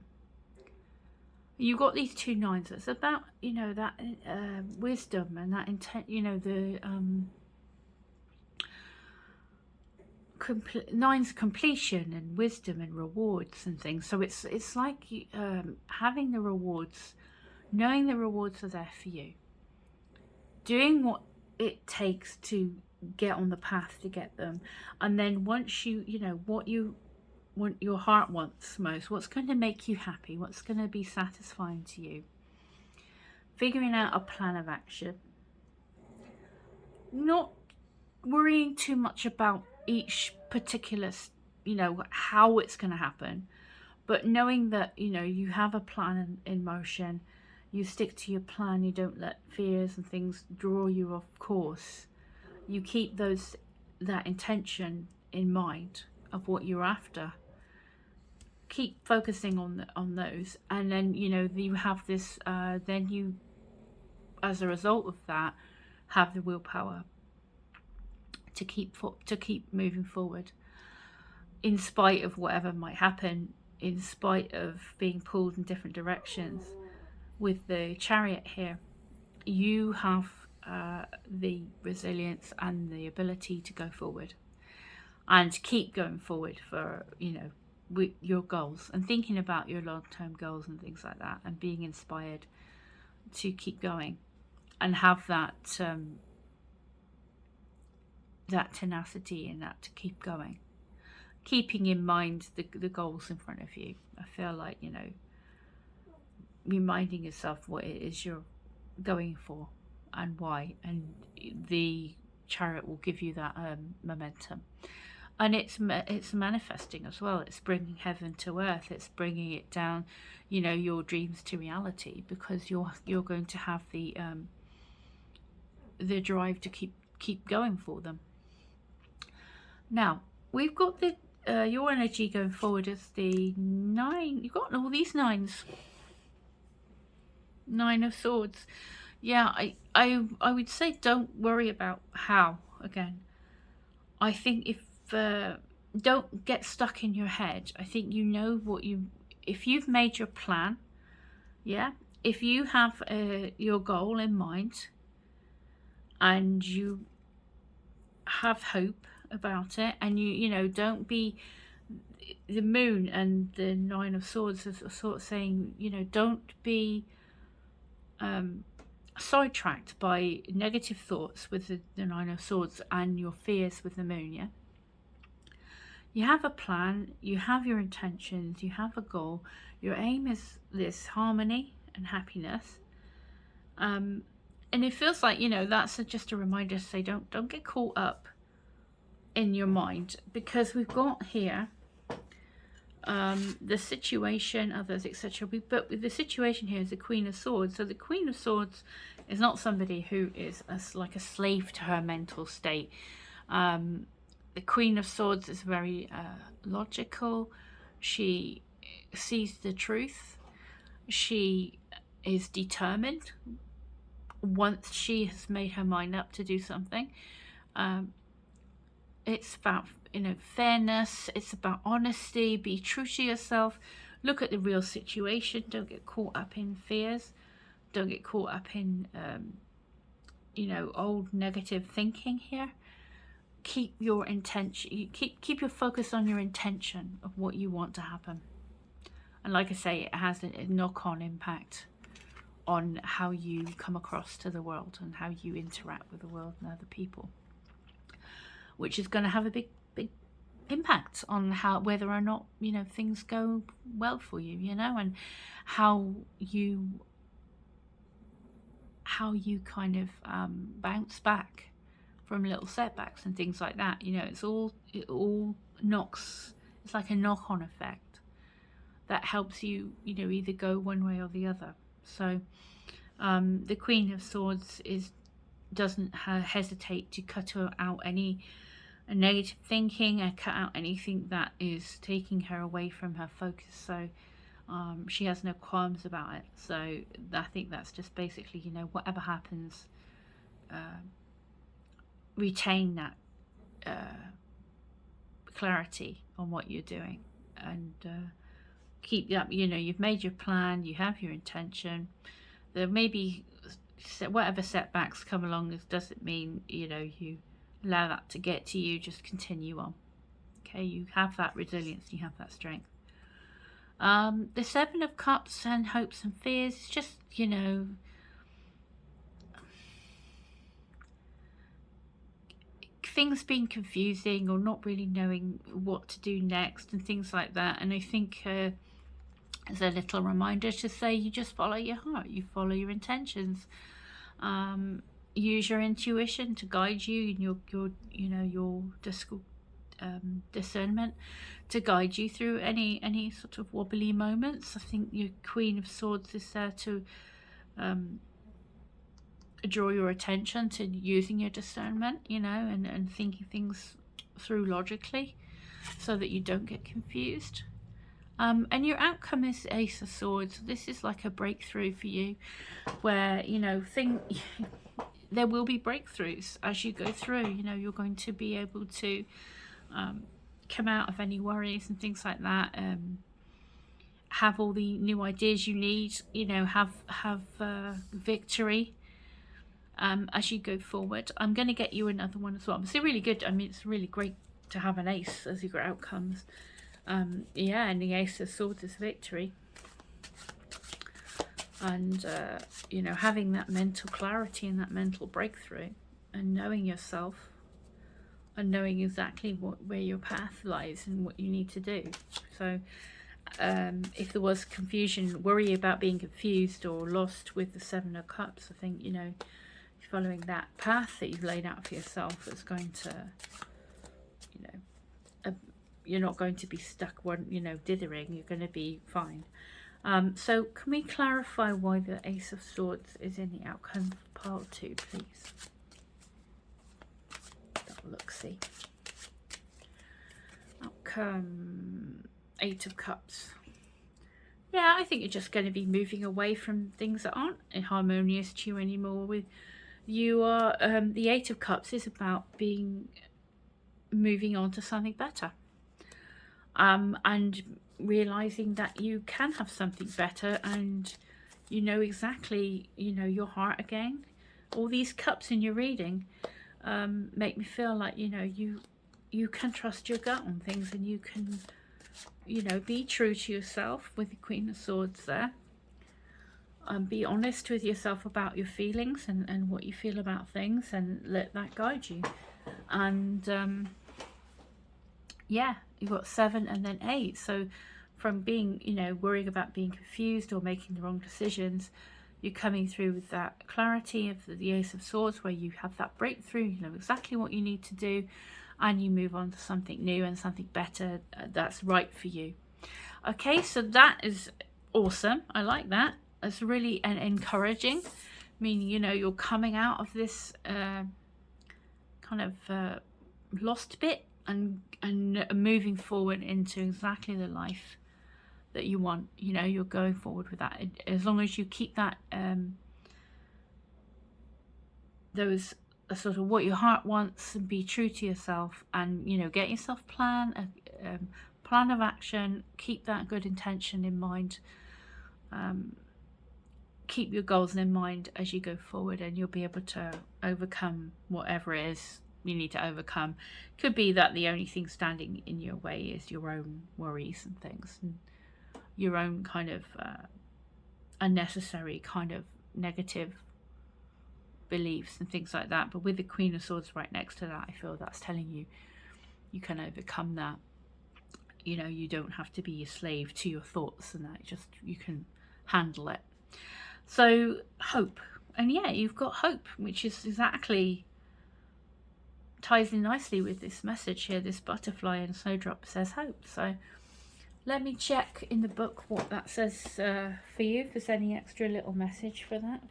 You've got these two nines. It's about, that wisdom and that intent, nine's completion and wisdom and rewards and things. So it's like having the rewards, knowing the rewards are there for you, doing what it takes to get on the path to get them. And then once what your heart wants most, what's going to make you happy, what's going to be satisfying to you, figuring out a plan of action, not worrying too much about each particular how it's going to happen, but knowing that you have a plan in motion, you stick to your plan, you don't let fears and things draw you off course. You keep that intention in mind of what you're after. Keep focusing on those, and then you have this. Then you, as a result of that, have the willpower to keep moving forward, in spite of whatever might happen, in spite of being pulled in different directions. With the Chariot here, you have the resilience and the ability to go forward and keep going forward for with your goals, and thinking about your long-term goals and things like that, and being inspired to keep going and have that that tenacity and that to keep going, keeping in mind the goals in front of you. I feel like reminding yourself what it is you're going for and why, and the Chariot will give you that momentum. And it's manifesting as well. It's bringing heaven to earth. It's bringing it down, your dreams to reality, because you're going to have the drive to keep going for them. Now we've got the your energy going forward is the 9. You've got all these 9s. 9 of Swords. Yeah, I would say don't worry about how. Again, I think don't get stuck in your head. I think if you've made your plan, yeah, if you have your goal in mind and you have hope about it, and don't be, the Moon and the 9 of Swords is sort of saying, don't be sidetracked by negative thoughts with the 9 of Swords and your fears with the Moon. Yeah, you have a plan, you have your intentions, you have a goal, your aim is this harmony and happiness, and it feels like that's just a reminder to say don't get caught up in your mind, because we've got here the situation, others, etc. But with the situation here is the Queen of Swords. So the Queen of Swords is not somebody who is like a slave to her mental state. The Queen of Swords is very logical. She sees the truth. She is determined once she has made her mind up to do something. It's about, you know, fairness. It's about honesty. Be true to yourself. Look at the real situation. Don't get caught up in fears. Don't get caught up in, you know, old negative thinking here. Keep your intention. Keep your focus on your intention of what you want to happen. And like I say, it has a knock-on impact on how you come across to the world and how you interact with the world and other people, which is going to have a big impact on how, whether or not, you know, things go well for you, you know, and how you kind of bounce back from little setbacks and things like that. You know, it all knocks, it's like a knock-on effect that helps you, you know, either go one way or the other. So the Queen of Swords doesn't hesitate to cut out any negative thinking and cut out anything that is taking her away from her focus. So she has no qualms about it. So I think that's just basically, you know, whatever happens, retain that clarity on what you're doing, and keep up. You know, you've made your plan, you have your intention. There may be whatever setbacks come along. This doesn't mean, you know, you allow that to get to you. Just continue on. Okay, you have that resilience, you have that strength. The Seven of Cups and hopes and fears is just, you know, things being confusing or not really knowing what to do next and things like that. And I think as a little reminder to say, you just follow your heart, you follow your intentions, use your intuition to guide you, and your discernment to guide you through any sort of wobbly moments. I think your Queen of Swords is there to draw your attention to using your discernment, you know, and thinking things through logically so that you don't get confused. And your outcome is Ace of Swords. This is like a breakthrough for you, where, you know, there will be breakthroughs as you go through. You know, you're going to be able to come out of any worries and things like that. Have all the new ideas you need. You know, have victory as you go forward. I'm going to get you another one as well. It's really good. I mean, it's really great to have an ace as your outcomes. Yeah, and the Ace of Swords is victory. And, you know, having that mental clarity and that mental breakthrough and knowing yourself and knowing exactly where your path lies and what you need to do. So if there was confusion, worry about being confused or lost with the Seven of Cups, I think, you know, following that path that you've laid out for yourself is going to, you know, you're not going to be stuck dithering. You're going to be fine. So can we clarify why the Ace of Swords is in the outcome for part 2, please? Look-see. Outcome, 8 of Cups. Yeah, I think you're just going to be moving away from things that aren't harmonious to you anymore. You are the 8 of Cups is about moving on to something better. And realizing that you can have something better, and you know exactly, you know, your heart again. All these cups in your reading make me feel like, you know, you can trust your gut on things, and you can, you know, be true to yourself with the Queen of Swords there. Be honest with yourself about your feelings and what you feel about things, and let that guide you. And yeah, you've got 7 and then 8. So from being, you know, worrying about being confused or making the wrong decisions, you're coming through with that clarity of the Ace of Swords, where you have that breakthrough, you know exactly what you need to do, and you move on to something new and something better that's right for you. Okay, so that is awesome. I like that. It's really encouraging, meaning, you know, you're coming out of this kind of lost bit and moving forward into exactly the life that you want. You know, you're going forward with that. As long as you keep that those sort of what your heart wants, and be true to yourself, and you know, get yourself a plan of action. Keep that good intention in mind. Keep your goals in mind as you go forward, and you'll be able to overcome whatever it is you need to overcome. Could be that the only thing standing in your way is your own worries and things, and your own kind of unnecessary kind of negative beliefs and things like that. But with the Queen of Swords right next to that, I feel that's telling you you can overcome that. You know, you don't have to be a slave to your thoughts, and that just, you can handle it. So hope, and yeah, you've got hope, which is exactly ties in nicely with this message here. This butterfly and snowdrop says hope. So let me check in the book what that says for you, if there's any extra little message for that.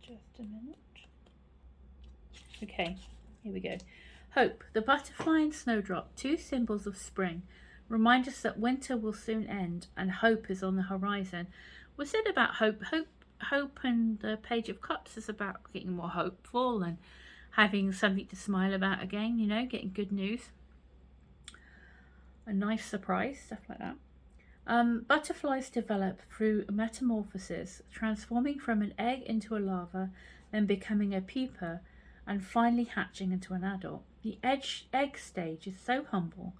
Just a minute. Okay, here we go. Hope, the butterfly and snowdrop, two symbols of spring, remind us that winter will soon end and hope is on the horizon. What's it about hope? Hope and the Page of Cups is about getting more hopeful and having something to smile about again, you know, getting good news, a nice surprise, stuff like that. Butterflies develop through metamorphosis, transforming from an egg into a larva, then becoming a pupa, and finally hatching into an adult. The egg stage is so humble,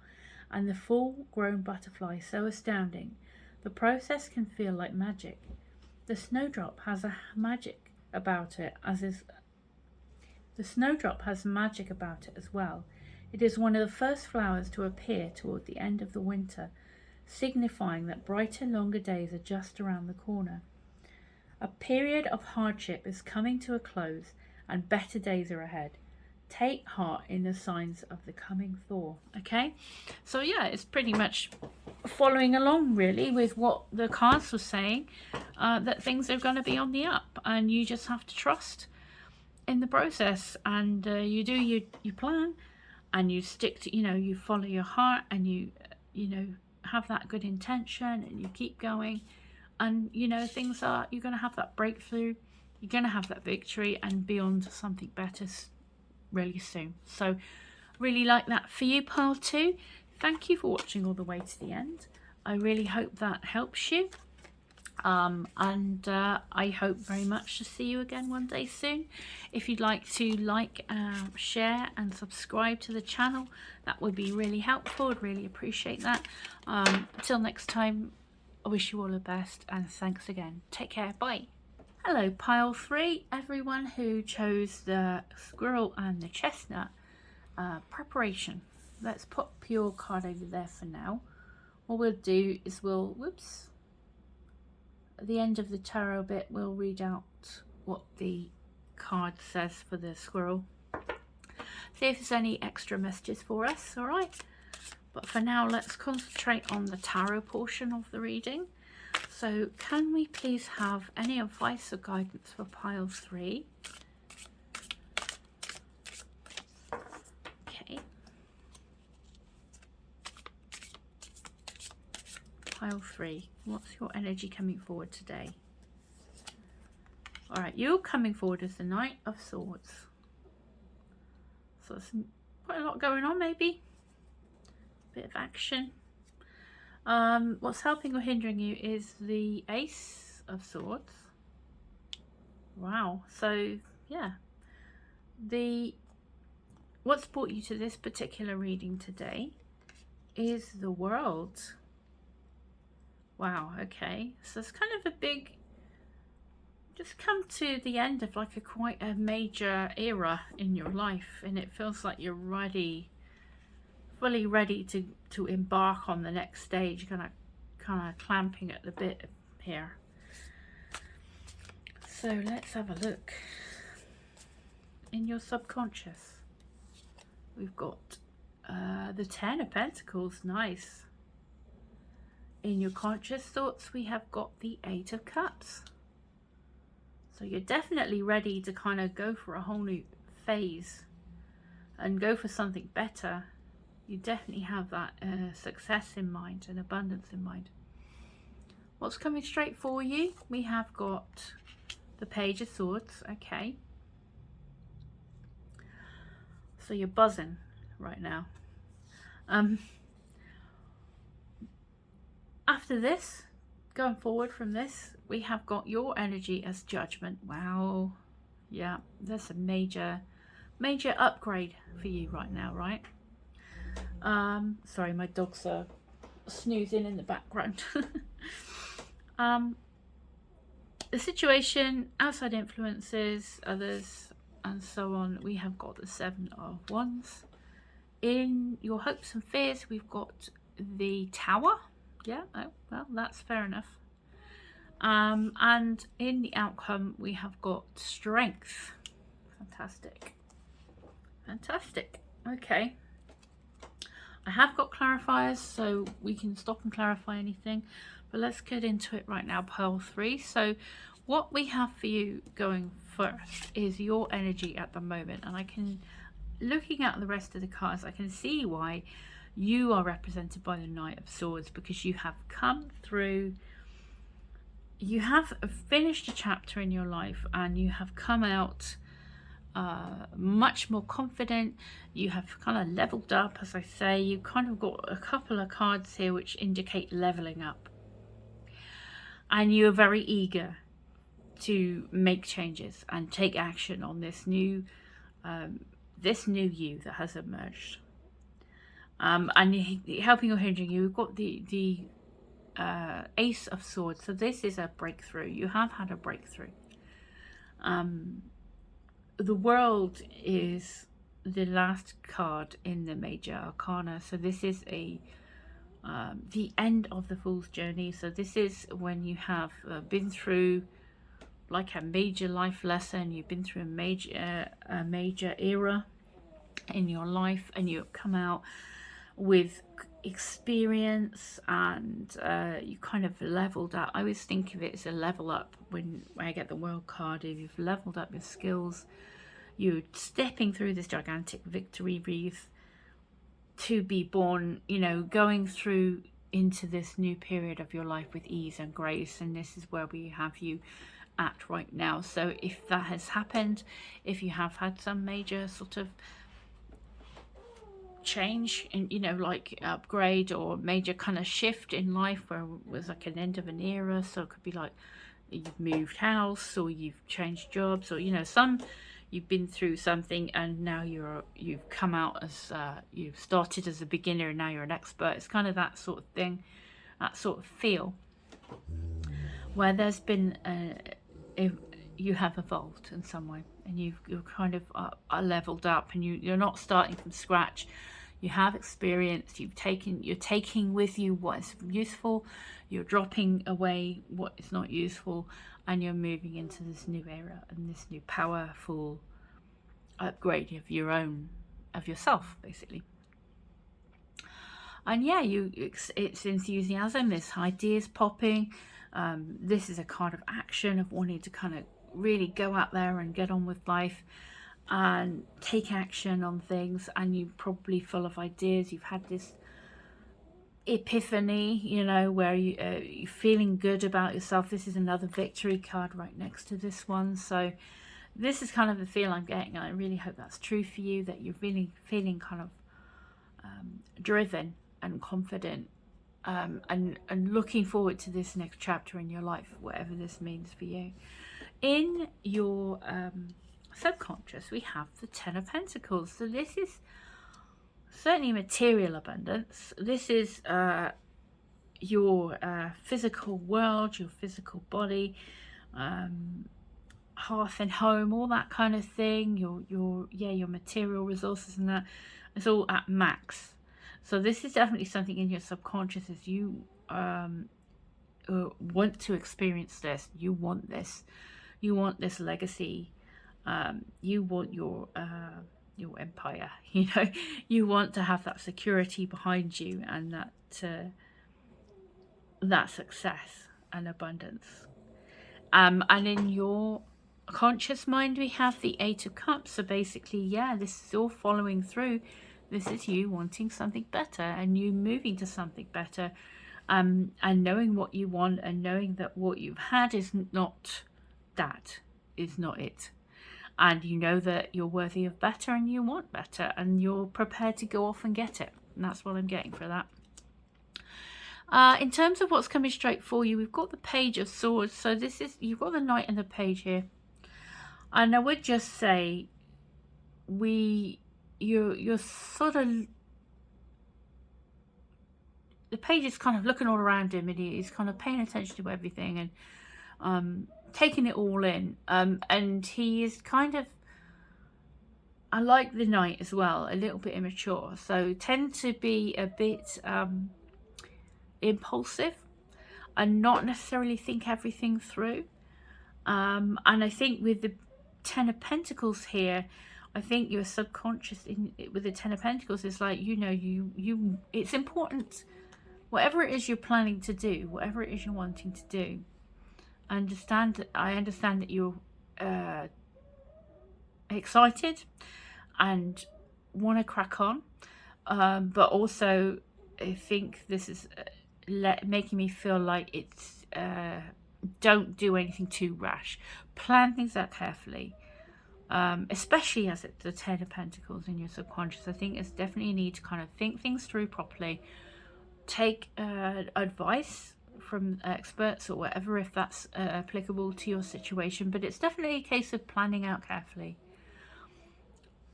and the full-grown butterfly so astounding. The process can feel like magic. The snowdrop has a magic about it, as well. It is one of the first flowers to appear toward the end of the winter, signifying that brighter, longer days are just around the corner. A period of hardship is coming to a close, and better days are ahead. Take heart in the signs of the coming thaw. Okay, so yeah, it's pretty much following along really with what the cards were saying, that things are going to be on the up, and you just have to trust in the process, and you do your plan, and you stick to, you know, you follow your heart, and you know, have that good intention, and you keep going, and you know, things are, you're going to have that breakthrough, you're going to have that victory, and be on to something better really soon. So really like that for you, pile 2. Thank you for watching all the way to the end. I really hope that helps you, and I hope very much to see you again one day soon. If you'd like to share and subscribe to the channel, that would be really helpful. I'd really appreciate that. Until next time, I wish you all the best, and thanks again. Take care. Bye. Hello, pile 3, everyone who chose the squirrel and the chestnut preparation. Let's pop your card over there for now. What we'll do is we'll, at the end of the tarot bit, we'll read out what the card says for the squirrel. See if there's any extra messages for us, alright? But for now, let's concentrate on the tarot portion of the reading. So can we please have any advice or guidance for pile 3? Okay. Pile 3, what's your energy coming forward today? Alright, you're coming forward as the Knight of Swords. So there's quite a lot going on, maybe. Bit of action. What's helping or hindering you is the Ace of Swords. Wow. So yeah, what's brought you to this particular reading today is the World. Wow. Okay, so it's kind of a big, just come to the end of like quite a major era in your life, and it feels like you're ready, fully ready to embark on the next stage. Kind of clamping at the bit here. So let's have a look in your subconscious. We've got the 10 of Pentacles. Nice. In your conscious thoughts, we have got the 8 of Cups. So you're definitely ready to kind of go for a whole new phase and go for something better. You definitely have that success in mind and abundance in mind. What's coming straight for you? We have got the Page of Swords. Okay. So you're buzzing right now. After this, going forward from this, we have got your energy as Judgment. Wow. Yeah, that's a major upgrade for you right now, right? Sorry, my dogs are snoozing in the background. The situation, outside influences, others, and so on. We have got the 7 of Wands. In your hopes and fears, we've got the Tower. Yeah, oh, well, that's fair enough. And in the outcome, we have got Strength. Fantastic. Fantastic. Okay. I have got clarifiers, so we can stop and clarify anything. But let's get into it right now, Pearl 3. So what we have for you going first is your energy at the moment. And I can, looking at the rest of the cards, I can see why you are represented by the Knight of Swords, because you have come through, you have finished a chapter in your life and you have come out much more confident. You have kind of leveled up, as I say. You kind of got a couple of cards here which indicate leveling up, and you're very eager to make changes and take action on this new you that has emerged. And helping or hindering you, we've got the Ace of Swords. So this is a breakthrough. You have had a breakthrough. The World is the last card in the major arcana. So this is a the end of the Fool's Journey. So this is when you have been through like a major life lesson. You've been through a major era in your life, and you've come out with experience, and you kind of leveled up. I always think of it as a level up when I get the World card. If you've leveled up your skills, you're stepping through this gigantic victory wreath to be born, you know, going through into this new period of your life with ease and grace. And this is where we have you at right now. So if that has happened, if you have had some major sort of change in, you know, like upgrade or major kind of shift in life where it was like an end of an era, so it could be like you've moved house or you've changed jobs, or, you know, you've been through something and now you've come out as you've started as a beginner and now you're an expert. It's kind of that sort of thing, that sort of feel where there's been you have evolved in some way, and you're kind of leveled up, and you're not starting from scratch. You have experience. You're taking with you what is useful. You're dropping away what is not useful, and you're moving into this new era and this new powerful upgrade of yourself, basically. And yeah, it's enthusiasm. There's ideas popping. This is a card of action, of wanting to kind of really go out there and get on with life and take action on things. And you're probably full of ideas. You've had this epiphany, you know, where you're feeling good about yourself. This is another victory card right next to this one. So this is kind of the feel I'm getting, and I really hope that's true for you, that you're really feeling kind of driven and confident, and looking forward to this next chapter in your life, whatever this means for you. In your subconscious, we have the Ten of Pentacles. So this is certainly material abundance. This is your physical world, your physical body, hearth and home, all that kind of thing. Your material resources and that. It's all at max. So this is definitely something in your subconscious, as you want to experience this. You want this. You want this legacy. You want your empire. You know, you want to have that security behind you, and that success and abundance. And in your conscious mind, we have the Eight of Cups. So basically, yeah, this is all following through This is you wanting something better and you moving to something better, and knowing what you want and knowing that what you've had is not that, is not it. And you know that you're worthy of better and you want better and you're prepared to go off and get it. And that's what I'm getting for that. In terms of what's coming straight for you, we've got the Page of Swords. So this is, you've got the Knight and the Page here. And I would just say, you're sort of, the Page is kind of looking all around him and he's kind of paying attention to everything and taking it all in. And he is kind of, I like the Knight as well, a little bit immature. So tend to be a bit impulsive and not necessarily think everything through. And I think with the Ten of Pentacles here, I think your subconscious with the Ten of Pentacles is like, you know, it's important, whatever it is you're planning to do, whatever it is you're wanting to do. I understand that you're excited and want to crack on, but also I think this is making me feel like it's don't do anything too rash. Plan things out carefully, especially as it's the Ten of Pentacles in your subconscious. I think it's definitely a need to kind of think things through properly, take advice from experts or whatever if that's applicable to your situation, but it's definitely a case of planning out carefully.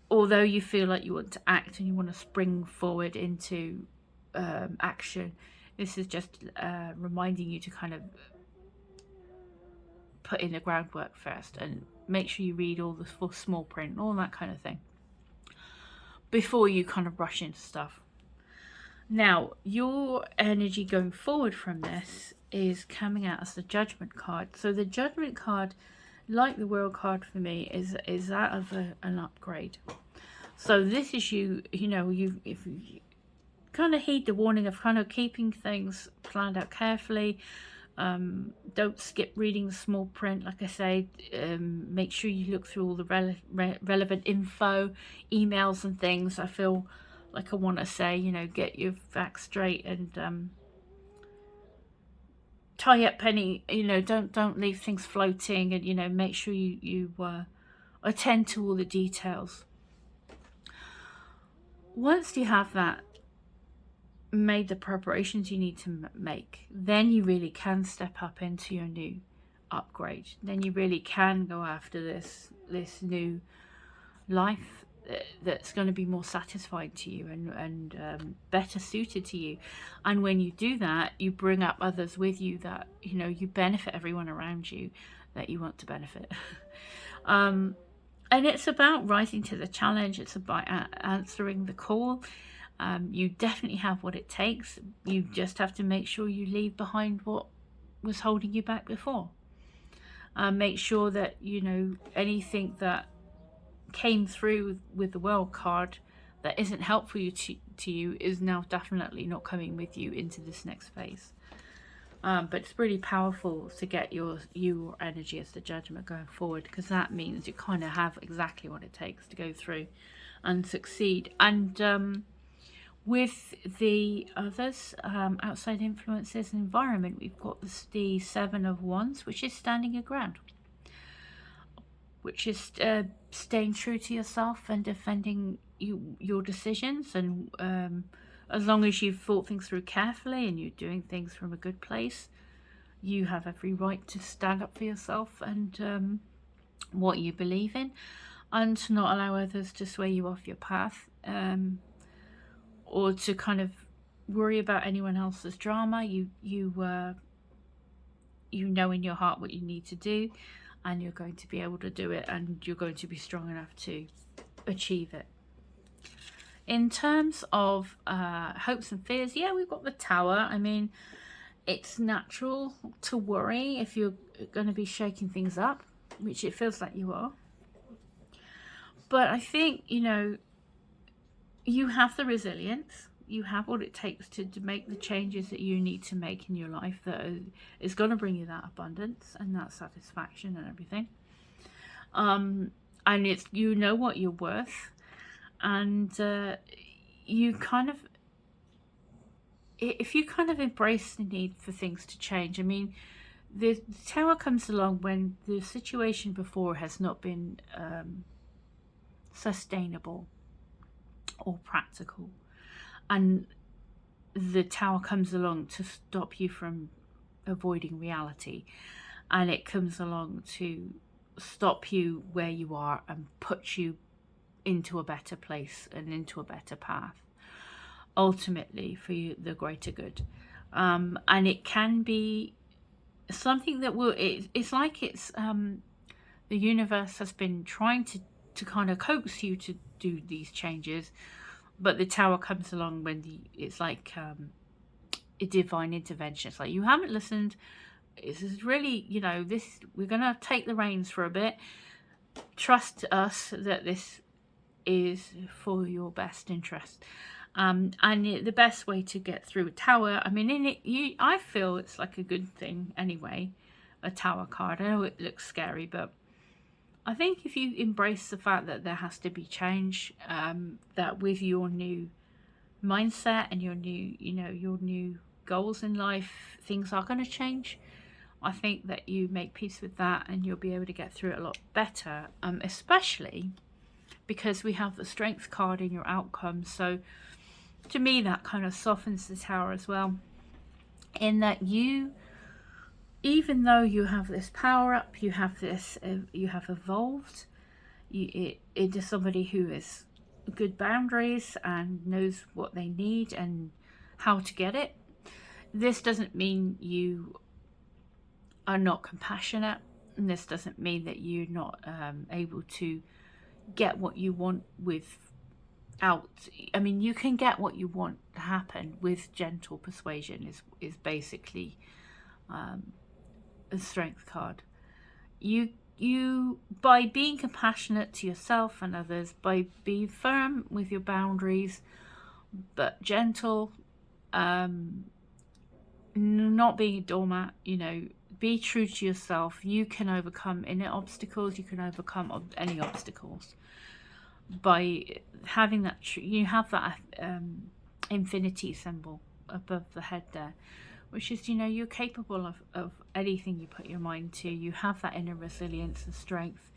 Although you feel like you want to act and you want to spring forward into action, this is just reminding you to kind of put in the groundwork first and make sure you read all the small print, all that kind of thing, before you kind of rush into stuff. Now, your energy going forward from this is coming out as the Judgment card. So the Judgment card, like the World card for me, is that of an upgrade. So this is you know, if you kind of heed the warning of kind of keeping things planned out carefully. Don't skip reading the small print. Like I say, make sure you look through all the relevant info, emails and things. I feel like I want to say, you know, get your facts straight and tie up any, you know, don't leave things floating, and, you know, make sure you attend to all the details. Once you have that, made the preparations you need to make, then you really can step up into your new upgrade. Then you really can go after this new life that's going to be more satisfying to you and better suited to you. And when you do that, you bring up others with you that, you know, you benefit everyone around you that you want to benefit. And it's about rising to the challenge. It's about answering the call. You definitely have what it takes. You just have to make sure you leave behind what was holding you back before. Make sure that, you know, anything that came through with the World card that isn't helpful to you is now definitely not coming with you into this next phase. But it's really powerful to get your energy as the Judgment going forward, because that means you kind of have exactly what it takes to go through and succeed. And with the others, outside influences and environment, we've got the Seven of Wands, which is standing your ground, which is staying true to yourself and defending your decisions. And as long as you've thought things through carefully and you're doing things from a good place, you have every right to stand up for yourself and what you believe in, and to not allow others to sway you off your path, or to kind of worry about anyone else's drama. You know in your heart what you need to do, and you're going to be able to do it, and you're going to be strong enough to achieve it. In terms of hopes and fears, yeah, we've got the Tower. I mean, it's natural to worry if you're going to be shaking things up, which it feels like you are. But I think, you know, you have the resilience. You have what it takes to make the changes that you need to make in your life that is going to bring you that abundance and that satisfaction and everything. And it's, you know what you're worth. And you kind of, if you kind of embrace the need for things to change, I mean, the Tower comes along when the situation before has not been sustainable or practical, and the Tower comes along to stop you from avoiding reality, and it comes along to stop you where you are and put you into a better place and into a better path, ultimately for you, the greater good. And it can be something that will, it's like it's the universe has been trying to kind of coax you to do these changes, but the Tower comes along when it's like a divine intervention. It's like, you haven't listened, this is really, you know, this, we're gonna take the reins for a bit, trust us that this is for your best interest. And the best way to get through a Tower, I mean, in it, I feel it's like a good thing anyway, a Tower card. I know it looks scary, but I think if you embrace the fact that there has to be change, that with your new mindset and your new, you know, your new goals in life, things are going to change. I think that you make peace with that and you'll be able to get through it a lot better, especially because we have the Strength card in your outcome. So to me, that kind of softens the Tower as well, in that you, even though you have this power up, you have this, you have evolved into somebody who has good boundaries and knows what they need and how to get it. This doesn't mean you are not compassionate, and this doesn't mean that you're not able to get what you want without, I mean, you can get what you want to happen with gentle persuasion is basically a Strength card. You by being compassionate to yourself and others, by being firm with your boundaries but gentle, not being a doormat, you know, be true to yourself, you can overcome any obstacles, you can overcome any obstacles by having that you have that infinity symbol above the head there, which is, you know, you're capable of anything you put your mind to. You have that inner resilience and strength.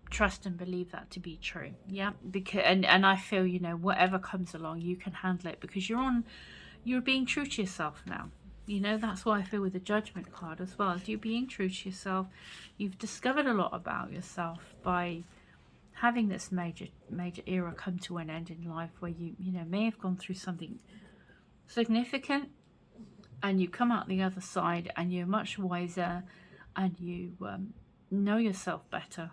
Trust and believe that to be true. Yeah, because and I feel, you know, whatever comes along, you can handle it because you're being true to yourself now. You know, that's why I feel with the Judgment card as well. As you're being true to yourself, you've discovered a lot about yourself by having this major era come to an end in life, where you know, may have gone through something significant, and you come out the other side and you're much wiser and you know yourself better.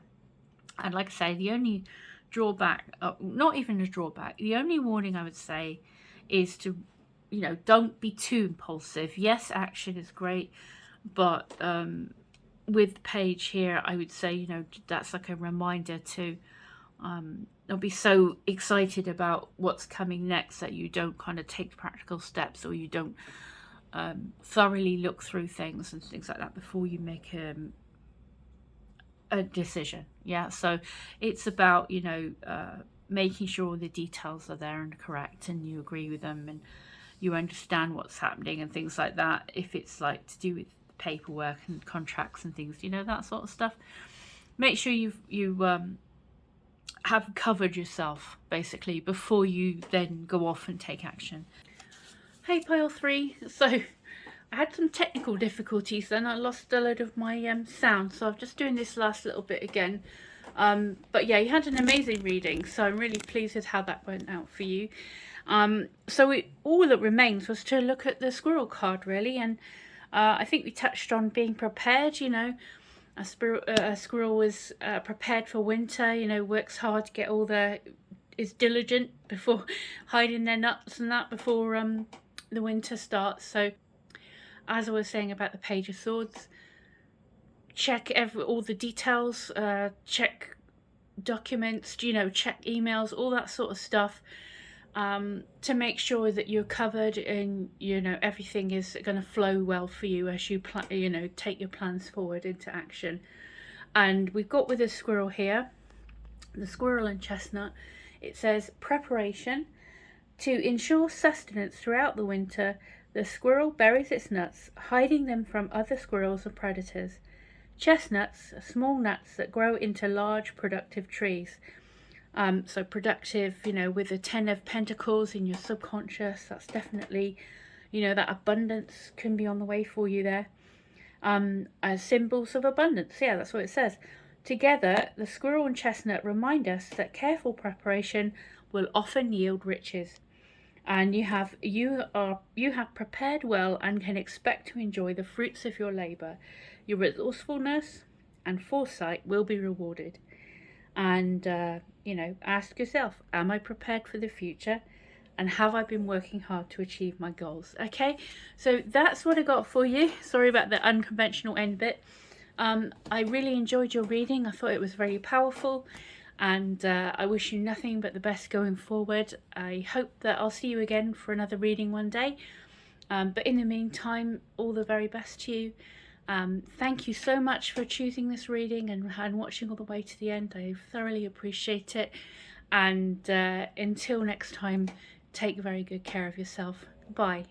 And like I say, the only drawback, not even a drawback, the only warning I would say is to, you know, don't be too impulsive. Yes, action is great, but with the page here, I would say, you know, that's like a reminder to not be so excited about what's coming next that you don't kind of take practical steps, or you don't thoroughly look through things and things like that before you make a decision. Yeah, so it's about, you know, making sure the details are there and correct, and you agree with them and you understand what's happening and things like that. If it's like to do with paperwork and contracts and things, you know, that sort of stuff, make sure you have covered yourself basically before you then go off and take action. Hey pile 3, so I had some technical difficulties then. I lost a load of my sound, so I'm just doing this last little bit again. But yeah, you had an amazing reading, so I'm really pleased with how that went out for you. So all that remains was to look at the squirrel card, really, and I think we touched on being prepared. You know, a squirrel is prepared for winter, you know, works hard to get all is diligent before hiding their nuts and that before the winter starts. So as I was saying about the Page of Swords, check all the details, check documents, you know, check emails, all that sort of stuff, to make sure that you're covered and, you know, everything is going to flow well for you as you you know, take your plans forward into action. And we've got with the squirrel here, the squirrel and chestnut, It says preparation. To ensure sustenance throughout the winter, the squirrel buries its nuts, hiding them from other squirrels or predators. Chestnuts are small nuts that grow into large productive trees. So productive, with the 10 of Pentacles in your subconscious, that's definitely, that abundance can be on the way for you there. As symbols of abundance, yeah, that's what it says. Together, the squirrel and chestnut remind us that careful preparation will often yield riches. And you have prepared well and can expect to enjoy the fruits of your labor. Your resourcefulness and foresight will be rewarded. And ask yourself, am I prepared for the future, and have I been working hard to achieve my goals? Okay, so that's what I got for you. Sorry about the unconventional end bit. I really enjoyed your reading. I thought it was very powerful, and I wish you nothing but the best going forward. I hope that I'll see you again for another reading one day, but in the meantime, all the very best to you. Thank you so much for choosing this reading and watching all the way to the end. I thoroughly appreciate it, and until next time, take very good care of yourself. Bye.